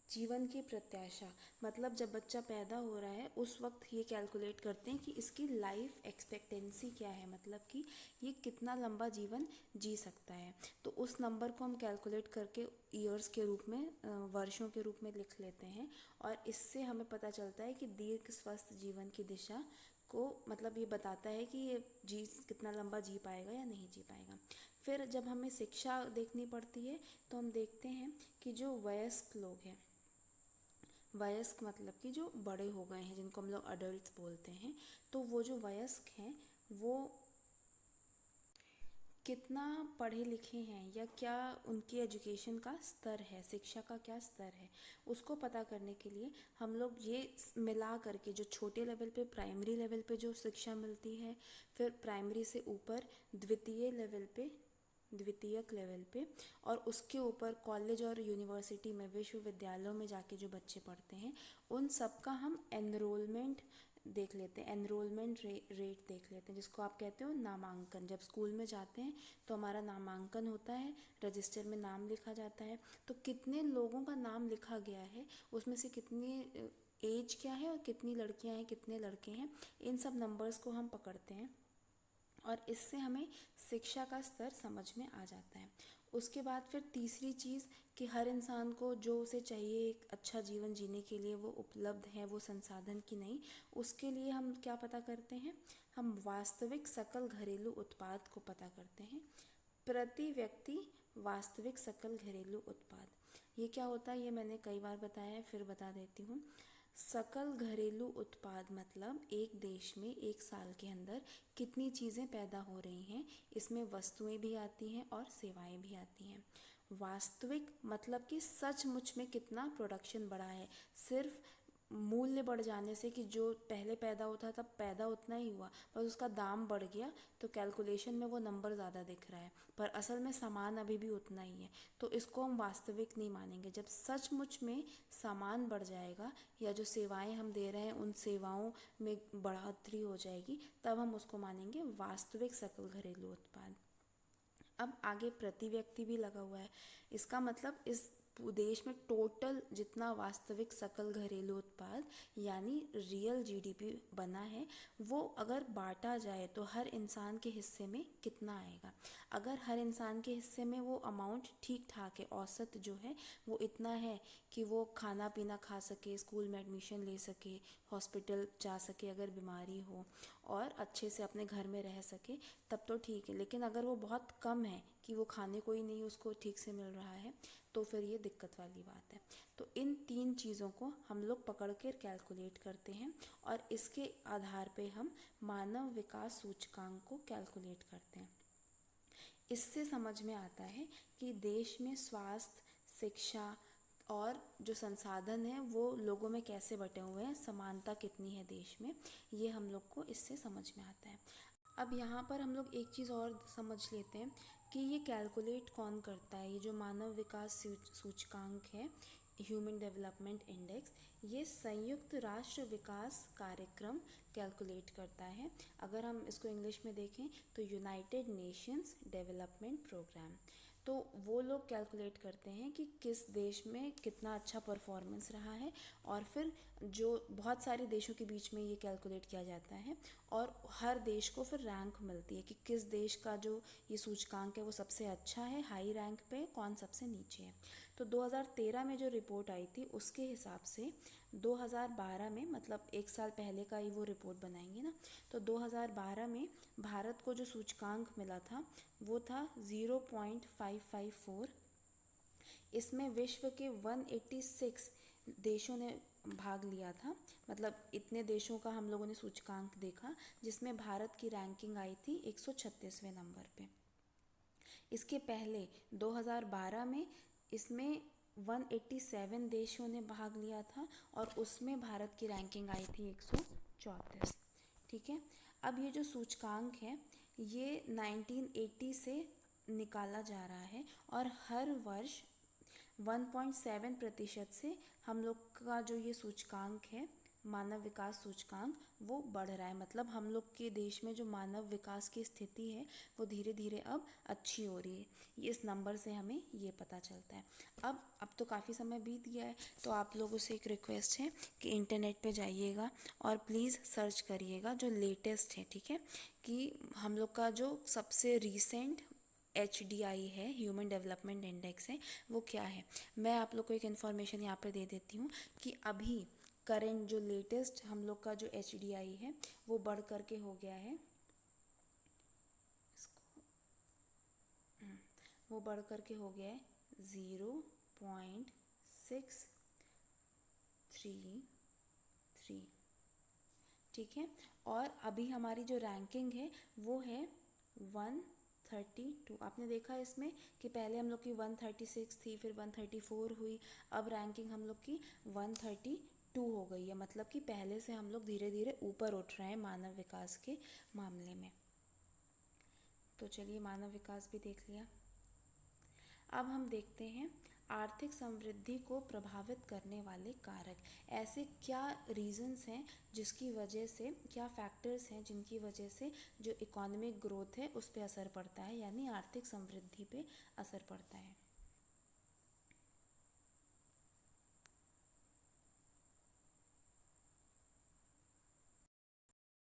जीवन की प्रत्याशा, मतलब जब बच्चा पैदा हो रहा है उस वक्त ये कैलकुलेट करते हैं कि इसकी लाइफ एक्सपेक्टेंसी क्या है, मतलब कि ये कितना लंबा जीवन जी सकता है। तो उस नंबर को हम कैलकुलेट करके ईयर्स के रूप में, वर्षों के रूप में लिख लेते हैं, और इससे हमें पता चलता है कि दीर्घ स्वस्थ जीवन की दिशा को, मतलब ये बताता है कि ये जी कितना लंबा जी पाएगा या नहीं जी पाएगा। फिर जब हमें शिक्षा देखनी पड़ती है तो हम देखते हैं कि जो वयस्क लोग हैं, वयस्क मतलब कि जो बड़े हो गए हैं, जिनको हम लोग अडल्ट बोलते हैं, तो वो जो वयस्क हैं वो कितना पढ़े लिखे हैं, या क्या उनकी एजुकेशन का स्तर है, शिक्षा का क्या स्तर है, उसको पता करने के लिए हम लोग ये मिला करके, जो छोटे लेवल पे, प्राइमरी लेवल पे जो शिक्षा मिलती है, फिर प्राइमरी से ऊपर द्वितीय लेवल पे, द्वितीयक लेवल पे, और उसके ऊपर कॉलेज और यूनिवर्सिटी में, विश्वविद्यालयों में जाके जो बच्चे पढ़ते हैं, उन सब का हम एनरोलमेंट देख लेते हैं, एनरोलमेंट रेट देख लेते हैं, जिसको आप कहते हो नामांकन। जब स्कूल में जाते हैं तो हमारा नामांकन होता है, रजिस्टर में नाम लिखा जाता है, तो कितने लोगों का नाम लिखा गया है, उसमें से कितनी एज क्या है और कितनी लड़कियां हैं, कितने लड़के हैं, इन सब नंबर्स को हम पकड़ते हैं, और इससे हमें शिक्षा का स्तर समझ में आ जाता है। उसके बाद फिर तीसरी चीज़ कि हर इंसान को जो उसे चाहिए एक अच्छा जीवन जीने के लिए वो उपलब्ध है, वो संसाधन की नहीं। उसके लिए हम क्या पता करते हैं, हम वास्तविक सकल घरेलू उत्पाद को पता करते हैं। प्रति व्यक्ति वास्तविक सकल घरेलू उत्पाद, ये क्या होता है ये मैंने कई बार बताया है, फिर बता देती हूँ। सकल घरेलू उत्पाद मतलब एक देश में एक साल के अंदर कितनी चीज़ें पैदा हो रही हैं, इसमें वस्तुएं भी आती हैं और सेवाएं भी आती हैं। वास्तविक मतलब कि सचमुच में कितना प्रोडक्शन बढ़ा है, सिर्फ मूल्य बढ़ जाने से कि जो पहले पैदा होता था पैदा उतना ही हुआ, बस उसका दाम बढ़ गया तो कैलकुलेशन में वो नंबर ज़्यादा दिख रहा है, पर असल में सामान अभी भी उतना ही है, तो इसको हम वास्तविक नहीं मानेंगे। जब सचमुच में सामान बढ़ जाएगा या जो सेवाएं हम दे रहे हैं उन सेवाओं में बढ़ोतरी हो जाएगी, तब हम उसको मानेंगे वास्तविक सकल घरेलू उत्पाद। अब आगे प्रति व्यक्ति भी लगा हुआ है, इसका मतलब इस देश में टोटल जितना वास्तविक सकल घरेलू उत्पाद यानी रियल जीडीपी बना है, वो अगर बांटा जाए तो हर इंसान के हिस्से में कितना आएगा। अगर हर इंसान के हिस्से में वो अमाउंट ठीक ठाक है, औसत जो है वो इतना है कि वो खाना पीना खा सके, स्कूल में एडमिशन ले सके, हॉस्पिटल जा सके अगर बीमारी हो, और अच्छे से अपने घर में रह सके, तब तो ठीक है। लेकिन अगर वो बहुत कम है कि वो खाने को ही नहीं उसको ठीक से मिल रहा है, तो फिर ये दिक्कत वाली बात है। तो इन तीन चीज़ों को हम लोग पकड़ कर कैलकुलेट करते हैं और इसके आधार पे हम मानव विकास सूचकांक को कैलकुलेट करते हैं। इससे समझ में आता है कि देश में स्वास्थ्य, शिक्षा और जो संसाधन है वो लोगों में कैसे बटे हुए हैं, समानता कितनी है देश में, ये हम लोग को इससे समझ में आता है। अब यहाँ पर हम लोग एक चीज़ और समझ लेते हैं कि ये कैलकुलेट कौन करता है। ये जो मानव विकास सूचकांक है, ह्यूमन डेवलपमेंट इंडेक्स, ये संयुक्त राष्ट्र विकास कार्यक्रम कैलकुलेट करता है। अगर हम इसको इंग्लिश में देखें तो यूनाइटेड नेशंस डेवलपमेंट प्रोग्राम। तो वो लोग कैलकुलेट करते हैं कि किस देश में कितना अच्छा परफॉर्मेंस रहा है, और फिर जो बहुत सारे देशों के बीच में ये कैलकुलेट किया जाता है और हर देश को फिर रैंक मिलती है कि किस देश का जो ये सूचकांक है वो सबसे अच्छा है, हाई रैंक पे, कौन सबसे नीचे है। तो 2013 में जो रिपोर्ट आई थी उसके हिसाब से 2012 में, मतलब एक साल पहले का ही वो रिपोर्ट बनाएंगे ना, तो 2012 में भारत को जो सूचकांक मिला था वो था 0.554। इसमें विश्व के 186 देशों ने भाग लिया था, मतलब इतने देशों का हम लोगों ने सूचकांक देखा, जिसमें भारत की रैंकिंग आई थी 136वें नंबर पे। इसके पहले 2012 में इसमें 187 देशों ने भाग लिया था और उसमें भारत की रैंकिंग आई थी 134। ठीक है। अब ये जो सूचकांक है ये 1980 से निकाला जा रहा है और हर वर्ष 1.7% से हम लोग का जो ये सूचकांक है, मानव विकास सूचकांक, वो बढ़ रहा है। मतलब हम लोग के देश में जो मानव विकास की स्थिति है वो धीरे धीरे अब अच्छी हो रही है। ये इस नंबर से हमें ये पता चलता है। अब तो काफ़ी समय बीत गया है, तो आप लोगों से एक रिक्वेस्ट है कि इंटरनेट पे जाइएगा और प्लीज़ सर्च करिएगा जो लेटेस्ट है, ठीक है, कि हम लोग का जो सबसे रीसेंट HDI है, ह्यूमन डेवलपमेंट इंडेक्स है, वो क्या है। मैं आप लोग को एक इन्फॉर्मेशन यहाँ पे दे देती हूँ कि अभी करेंट जो लेटेस्ट हम लोग का जो HDI है वो बढ़ कर के हो गया है, वो बढ़ कर के हो गया है 0.633। ठीक है। और अभी हमारी जो रैंकिंग है वो है 132। आपने देखा इसमें कि पहले हम लोग की 136 थी, फिर 134 हुई, अब रैंकिंग हम लोग की 132 हो गई है। मतलब कि पहले से हम लोग धीरे धीरे ऊपर उठ रहे हैं मानव विकास के मामले में। तो चलिए मानव विकास भी देख लिया। अब हम देखते हैं आर्थिक समृद्धि को प्रभावित करने वाले कारक। ऐसे क्या रीजंस हैं जिसकी वजह से, क्या फैक्टर्स हैं जिनकी वजह से जो इकोनॉमिक ग्रोथ है उस पे असर पड़ता है, यानी आर्थिक समृद्धि पे असर पड़ता है।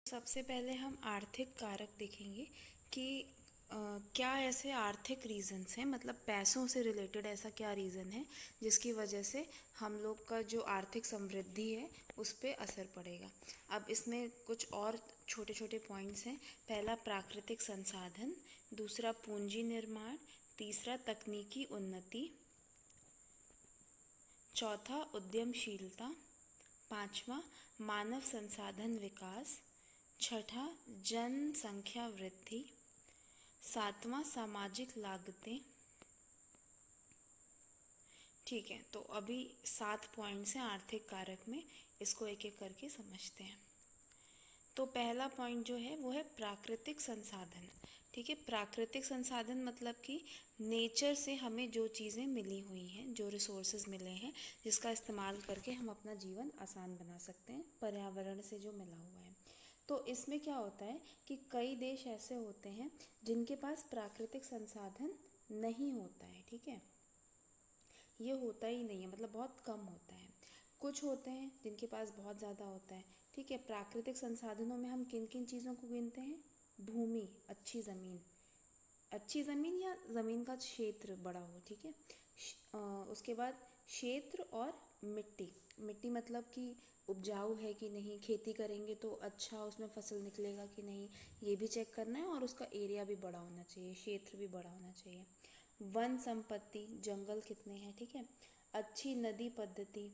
सबसे पहले हम आर्थिक कारक देखेंगे कि क्या ऐसे आर्थिक रीजंस हैं, मतलब पैसों से रिलेटेड ऐसा क्या रीज़न है जिसकी वजह से हम लोग का जो आर्थिक समृद्धि है उस पे असर पड़ेगा। अब इसमें कुछ और छोटे छोटे पॉइंट्स हैं। पहला प्राकृतिक संसाधन, दूसरा पूंजी निर्माण, तीसरा तकनीकी उन्नति, चौथा उद्यमशीलता, पांचवा मानव संसाधन विकास, छठा जनसंख्या वृद्धि, सातवां सामाजिक लागतें। ठीक है, तो अभी 7 पॉइंट्स हैं आर्थिक कारक में, इसको एक एक करके समझते हैं। तो पहला पॉइंट जो है वो है प्राकृतिक संसाधन। ठीक है, प्राकृतिक संसाधन मतलब कि नेचर से हमें जो चीज़ें मिली हुई हैं, जो रिसोर्सेज मिले हैं, जिसका इस्तेमाल करके हम अपना जीवन आसान बना सकते हैं, पर्यावरण से जो मिला हुआ है। तो इसमें क्या होता है कि कई देश ऐसे होते हैं जिनके पास प्राकृतिक संसाधन नहीं होता है। ठीक है, ये होता ही नहीं है, मतलब बहुत कम होता है। कुछ होते हैं जिनके पास बहुत ज़्यादा होता है। ठीक है, प्राकृतिक संसाधनों में हम किन किन चीज़ों को गिनते हैं? भूमि, अच्छी ज़मीन या ज़मीन का क्षेत्र बड़ा हो। ठीक है, उसके बाद क्षेत्र और मिट्टी। मिट्टी मतलब कि उपजाऊ है कि नहीं, खेती करेंगे तो अच्छा उसमें फसल निकलेगा कि नहीं, ये भी चेक करना है। और उसका एरिया भी बड़ा होना चाहिए, क्षेत्र भी बड़ा होना चाहिए। वन संपत्ति, जंगल कितने हैं। ठीक है, अच्छी नदी पद्धति,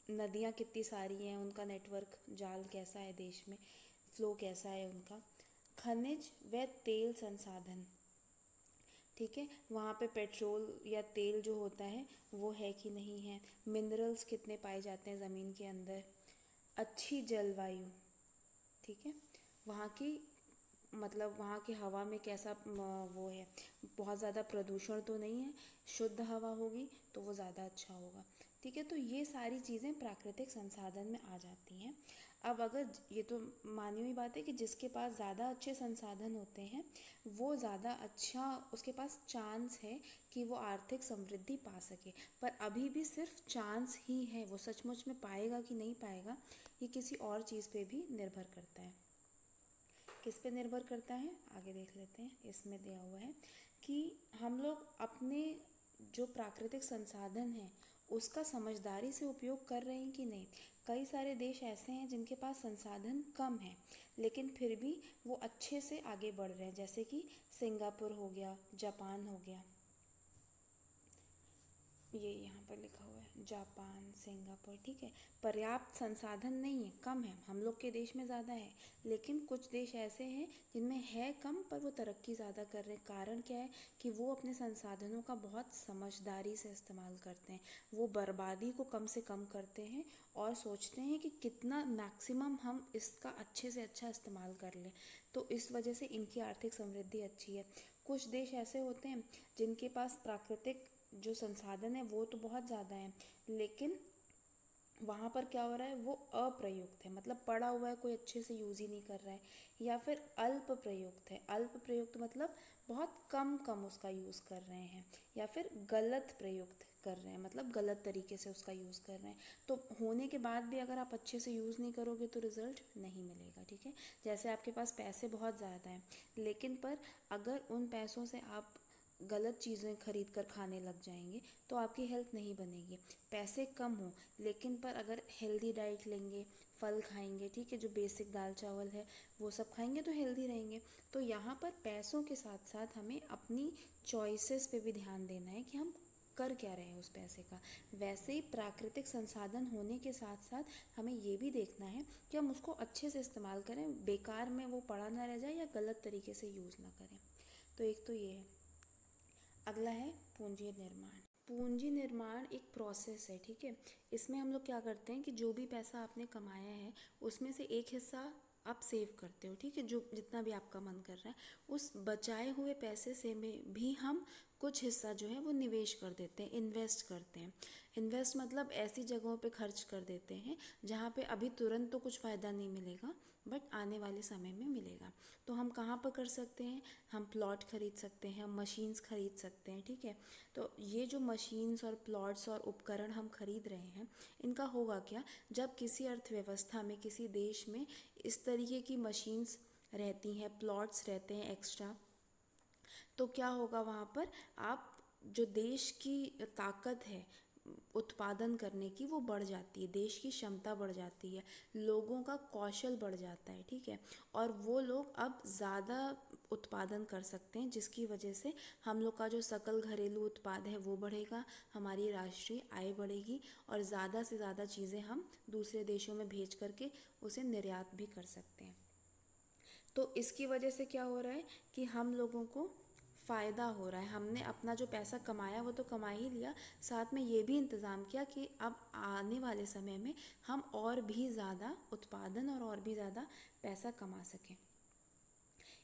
नदियाँ कितनी सारी हैं, उनका नेटवर्क जाल कैसा है देश में, फ्लो कैसा है उनका। खनिज व तेल संसाधन। ठीक है, वहाँ पे पेट्रोल या तेल जो होता है वो है कि नहीं है। मिनरल्स कितने पाए जाते हैं ज़मीन के अंदर। अच्छी जलवायु। ठीक है, वहाँ की मतलब वहाँ की हवा में कैसा वो है, बहुत ज़्यादा प्रदूषण तो नहीं है, शुद्ध हवा होगी तो वो ज़्यादा अच्छा होगा। ठीक है, तो ये सारी चीज़ें प्राकृतिक संसाधन में आ जाती हैं। अब अगर ये तो मानी हुई बात है कि जिसके पास ज़्यादा अच्छे संसाधन होते हैं वो ज़्यादा अच्छा, उसके पास चांस है कि वो आर्थिक समृद्धि पा सके। पर अभी भी सिर्फ चांस ही है, वो सचमुच में पाएगा कि नहीं पाएगा ये किसी और चीज़ पे भी निर्भर करता है। किस पे निर्भर करता है आगे देख लेते हैं। इसमें दिया हुआ है कि हम लोग अपने जो प्राकृतिक संसाधन हैं उसका समझदारी से उपयोग कर रहे हैं कि नहीं। कई सारे देश ऐसे हैं जिनके पास संसाधन कम है लेकिन फिर भी वो अच्छे से आगे बढ़ रहे हैं, जैसे कि सिंगापुर हो गया, जापान हो गया। ये यहाँ पर लिखा हुआ है जापान, सिंगापुर। ठीक है, पर्याप्त संसाधन नहीं है, कम है। हम लोग के देश में ज़्यादा है लेकिन कुछ देश ऐसे हैं जिनमें है कम पर वो तरक्की ज़्यादा कर रहे हैं। कारण क्या है कि वो अपने संसाधनों का बहुत समझदारी से इस्तेमाल करते हैं, वो बर्बादी को कम से कम करते हैं और सोचते हैं कि कितना मैक्सिमम हम इसका अच्छे से अच्छा इस्तेमाल कर लें। तो इस वजह से इनकी आर्थिक समृद्धि अच्छी है। कुछ देश ऐसे होते हैं जिनके पास प्राकृतिक जो संसाधन है वो तो बहुत ज़्यादा है लेकिन वहाँ पर क्या हो रहा है, वो अप्रयुक्त है, मतलब पड़ा हुआ है, कोई अच्छे से यूज़ ही नहीं कर रहा है। या फिर अल्प प्रयुक्त है। अल्प प्रयुक्त मतलब बहुत कम कम उसका यूज़ कर रहे हैं। या फिर गलत प्रयुक्त कर रहे हैं, मतलब गलत तरीके से उसका यूज़ कर रहे हैं। तो होने के बाद भी अगर आप अच्छे से यूज़ नहीं करोगे तो रिज़ल्ट नहीं मिलेगा। ठीक है, जैसे आपके पास पैसे बहुत ज़्यादा हैं लेकिन पर अगर उन पैसों से आप गलत चीज़ें खरीद कर खाने लग जाएंगे तो आपकी हेल्थ नहीं बनेगी। पैसे कम हो लेकिन पर अगर हेल्दी डाइट लेंगे, फल खाएंगे, ठीक है, जो बेसिक दाल चावल है वो सब खाएंगे तो हेल्दी रहेंगे। तो यहाँ पर पैसों के साथ साथ हमें अपनी चॉइसेस पे भी ध्यान देना है कि हम कर क्या रहे हैं उस पैसे का। वैसे ही प्राकृतिक संसाधन होने के साथ साथ हमें ये भी देखना है कि हम उसको अच्छे से इस्तेमाल करें, बेकार में वो पड़ा ना रह जाए या गलत तरीके से यूज़ ना करें। तो एक तो ये है। अगला है पूंजी निर्माण। पूंजी निर्माण एक प्रोसेस है। ठीक है, इसमें हम लोग क्या करते हैं कि जो भी पैसा आपने कमाया है उसमें से एक हिस्सा आप सेव करते हो। ठीक है, जो जितना भी आपका मन कर रहा है उस बचाए हुए पैसे से में भी हम कुछ हिस्सा जो है वो निवेश कर देते हैं, इन्वेस्ट करते हैं। इन्वेस्ट मतलब ऐसी जगहों पे खर्च कर देते हैं जहाँ पे अभी तुरंत तो कुछ फ़ायदा नहीं मिलेगा बट आने वाले समय में मिलेगा। तो हम कहाँ पर कर सकते हैं, हम प्लॉट खरीद सकते हैं, हम मशीन्स खरीद सकते हैं। ठीक है, तो ये जो मशीन्स और प्लॉट्स और उपकरण हम खरीद रहे हैं इनका होगा क्या, जब किसी अर्थव्यवस्था में, किसी देश में इस तरीके की मशीन्स रहती हैं, प्लॉट्स रहते हैं एक्स्ट्रा, तो क्या होगा वहाँ पर, आप जो देश की ताकत है उत्पादन करने की वो बढ़ जाती है, देश की क्षमता बढ़ जाती है, लोगों का कौशल बढ़ जाता है, ठीक है। और वो लोग अब ज़्यादा उत्पादन कर सकते हैं, जिसकी वजह से हम लोग का जो सकल घरेलू उत्पाद है वो बढ़ेगा, हमारी राष्ट्रीय आय बढ़ेगी और ज़्यादा से ज़्यादा चीज़ें हम दूसरे देशों में भेज करके उसे निर्यात भी कर सकते हैं। तो इसकी वजह से क्या हो रहा है कि हम लोगों को फ़ायदा हो रहा है, हमने अपना जो पैसा कमाया वो तो कमा ही लिया, साथ में ये भी इंतज़ाम किया कि अब आने वाले समय में हम और भी ज़्यादा उत्पादन और भी ज़्यादा पैसा कमा सकें।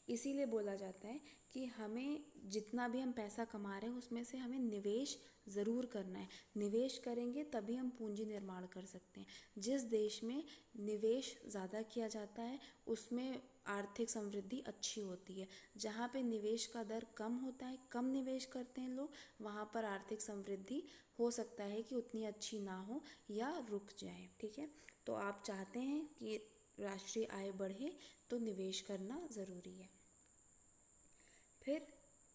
इसीलिए बोला जाता है कि हमें जितना भी हम पैसा कमा रहे हैं उसमें से हमें निवेश ज़रूर करना है, निवेश करेंगे तभी हम पूंजी निर्माण कर सकते हैं। जिस देश में निवेश ज़्यादा किया जाता है उसमें आर्थिक समृद्धि अच्छी होती है, जहाँ पे निवेश का दर कम होता है, कम निवेश करते हैं लोग, वहाँ पर आर्थिक समृद्धि हो सकता है कि उतनी अच्छी ना हो या रुक जाए, ठीक है। तो आप चाहते हैं कि राष्ट्रीय आय बढ़े तो निवेश करना ज़रूरी है। फिर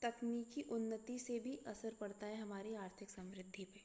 तकनीकी उन्नति से भी असर पड़ता है हमारी आर्थिक समृद्धि पे।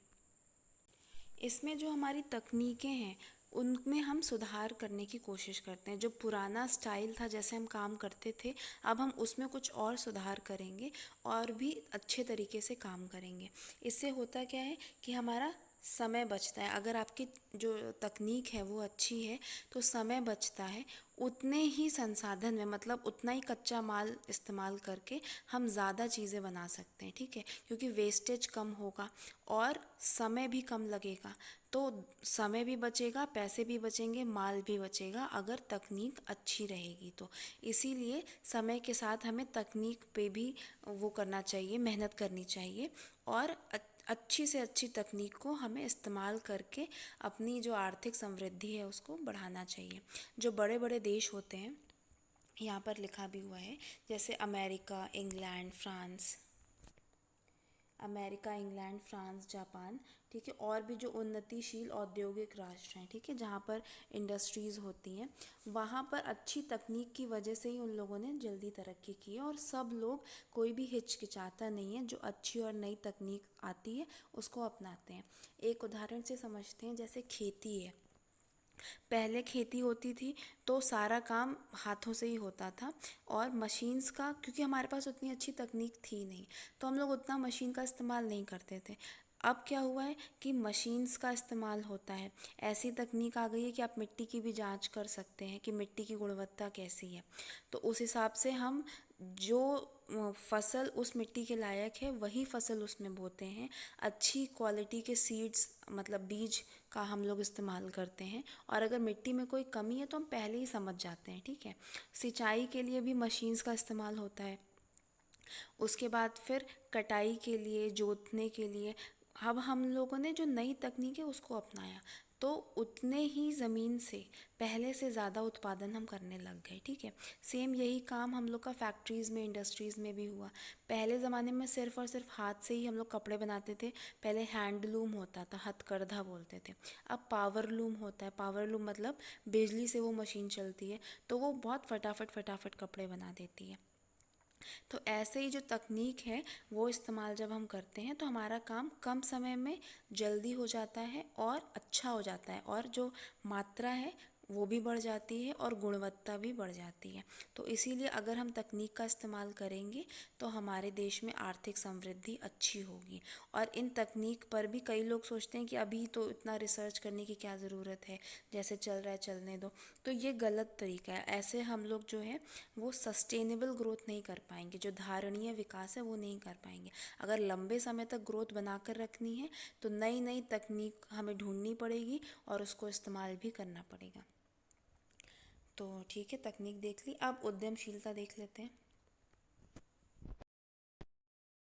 इसमें जो हमारी तकनीकें हैं उनमें हम सुधार करने की कोशिश करते हैं। जो पुराना स्टाइल था जैसे हम काम करते थे, अब हम उसमें कुछ और सुधार करेंगे और भी अच्छे तरीके से काम करेंगे। इससे होता क्या है कि हमारा समय बचता है। अगर आपकी जो तकनीक है वो अच्छी है तो समय बचता है, उतने ही संसाधन में मतलब उतना ही कच्चा माल इस्तेमाल करके हम ज़्यादा चीज़ें बना सकते हैं, ठीक है, क्योंकि वेस्टेज कम होगा और समय भी कम लगेगा। तो समय भी बचेगा, पैसे भी बचेंगे, माल भी बचेगा अगर तकनीक अच्छी रहेगी तो। इसीलिए समय के साथ हमें तकनीक पे भी वो करना चाहिए, मेहनत करनी चाहिए और अच्छी से अच्छी तकनीक को हमें इस्तेमाल करके अपनी जो आर्थिक समृद्धि है उसको बढ़ाना चाहिए। जो बड़े बड़े देश होते हैं, यहाँ पर लिखा भी हुआ है, जैसे अमेरिका, इंग्लैंड, फ्रांस, जापान, ठीक है, और भी जो उन्नतिशील औद्योगिक राष्ट्र हैं, ठीक है, जहाँ पर इंडस्ट्रीज़ होती हैं, वहाँ पर अच्छी तकनीक की वजह से ही उन लोगों ने जल्दी तरक्की की है और सब लोग, कोई भी हिचकिचाता नहीं है, जो अच्छी और नई तकनीक आती है उसको अपनाते हैं। एक उदाहरण से समझते हैं, जैसे खेती है। पहले खेती होती थी तो सारा काम हाथों से ही होता था और मशीन्स का, क्योंकि हमारे पास उतनी अच्छी तकनीक थी नहीं, तो हम लोग उतना मशीन का इस्तेमाल नहीं करते थे। अब क्या हुआ है कि मशीन्स का इस्तेमाल होता है, ऐसी तकनीक आ गई है कि आप मिट्टी की भी जांच कर सकते हैं कि मिट्टी की गुणवत्ता कैसी है। तो उस हिसाब से हम जो फसल उस मिट्टी के लायक है वही फसल उसमें बोते हैं। अच्छी क्वालिटी के सीड्स मतलब बीज का हम लोग इस्तेमाल करते हैं और अगर मिट्टी में कोई कमी है तो हम पहले ही समझ जाते हैं, ठीक है। सिंचाई के लिए भी मशीन्स का इस्तेमाल होता है। उसके बाद फिर कटाई के लिए, जोतने के लिए अब हम लोगों ने जो नई तकनीक है उसको अपनाया तो उतने ही ज़मीन से पहले से ज़्यादा उत्पादन हम करने लग गए, ठीक है। सेम यही काम हम लोग का फैक्ट्रीज़ में, इंडस्ट्रीज़ में भी हुआ। पहले ज़माने में सिर्फ़ और सिर्फ हाथ से ही हम लोग कपड़े बनाते थे, पहले हैंडलूम होता था, हथकरघा बोलते थे। अब पावर लूम होता है, पावर लूम मतलब बिजली से वो मशीन चलती है तो वो बहुत फटाफट फटाफट कपड़े बना देती है। तो ऐसे ही जो तकनीक है वो इस्तेमाल जब हम करते हैं तो हमारा काम कम समय में जल्दी हो जाता है और अच्छा हो जाता है और जो मात्रा है वो भी बढ़ जाती है और गुणवत्ता भी बढ़ जाती है। तो इसीलिए अगर हम तकनीक का इस्तेमाल करेंगे तो हमारे देश में आर्थिक समृद्धि अच्छी होगी। और इन तकनीक पर भी कई लोग सोचते हैं कि अभी तो इतना रिसर्च करने की क्या ज़रूरत है, जैसे चल रहा है चलने दो, तो ये गलत तरीका है। ऐसे हम लोग जो है वो सस्टेनेबल ग्रोथ नहीं कर पाएंगे, जो धारणीय विकास है वो नहीं कर पाएंगे। अगर लंबे समय तक ग्रोथ बनाकर रखनी है तो नई नई तकनीक हमें ढूंढनी पड़ेगी और उसको इस्तेमाल भी करना पड़ेगा। तो ठीक है, तकनीक देख ली, अब उद्यमशीलता देख लेते हैं।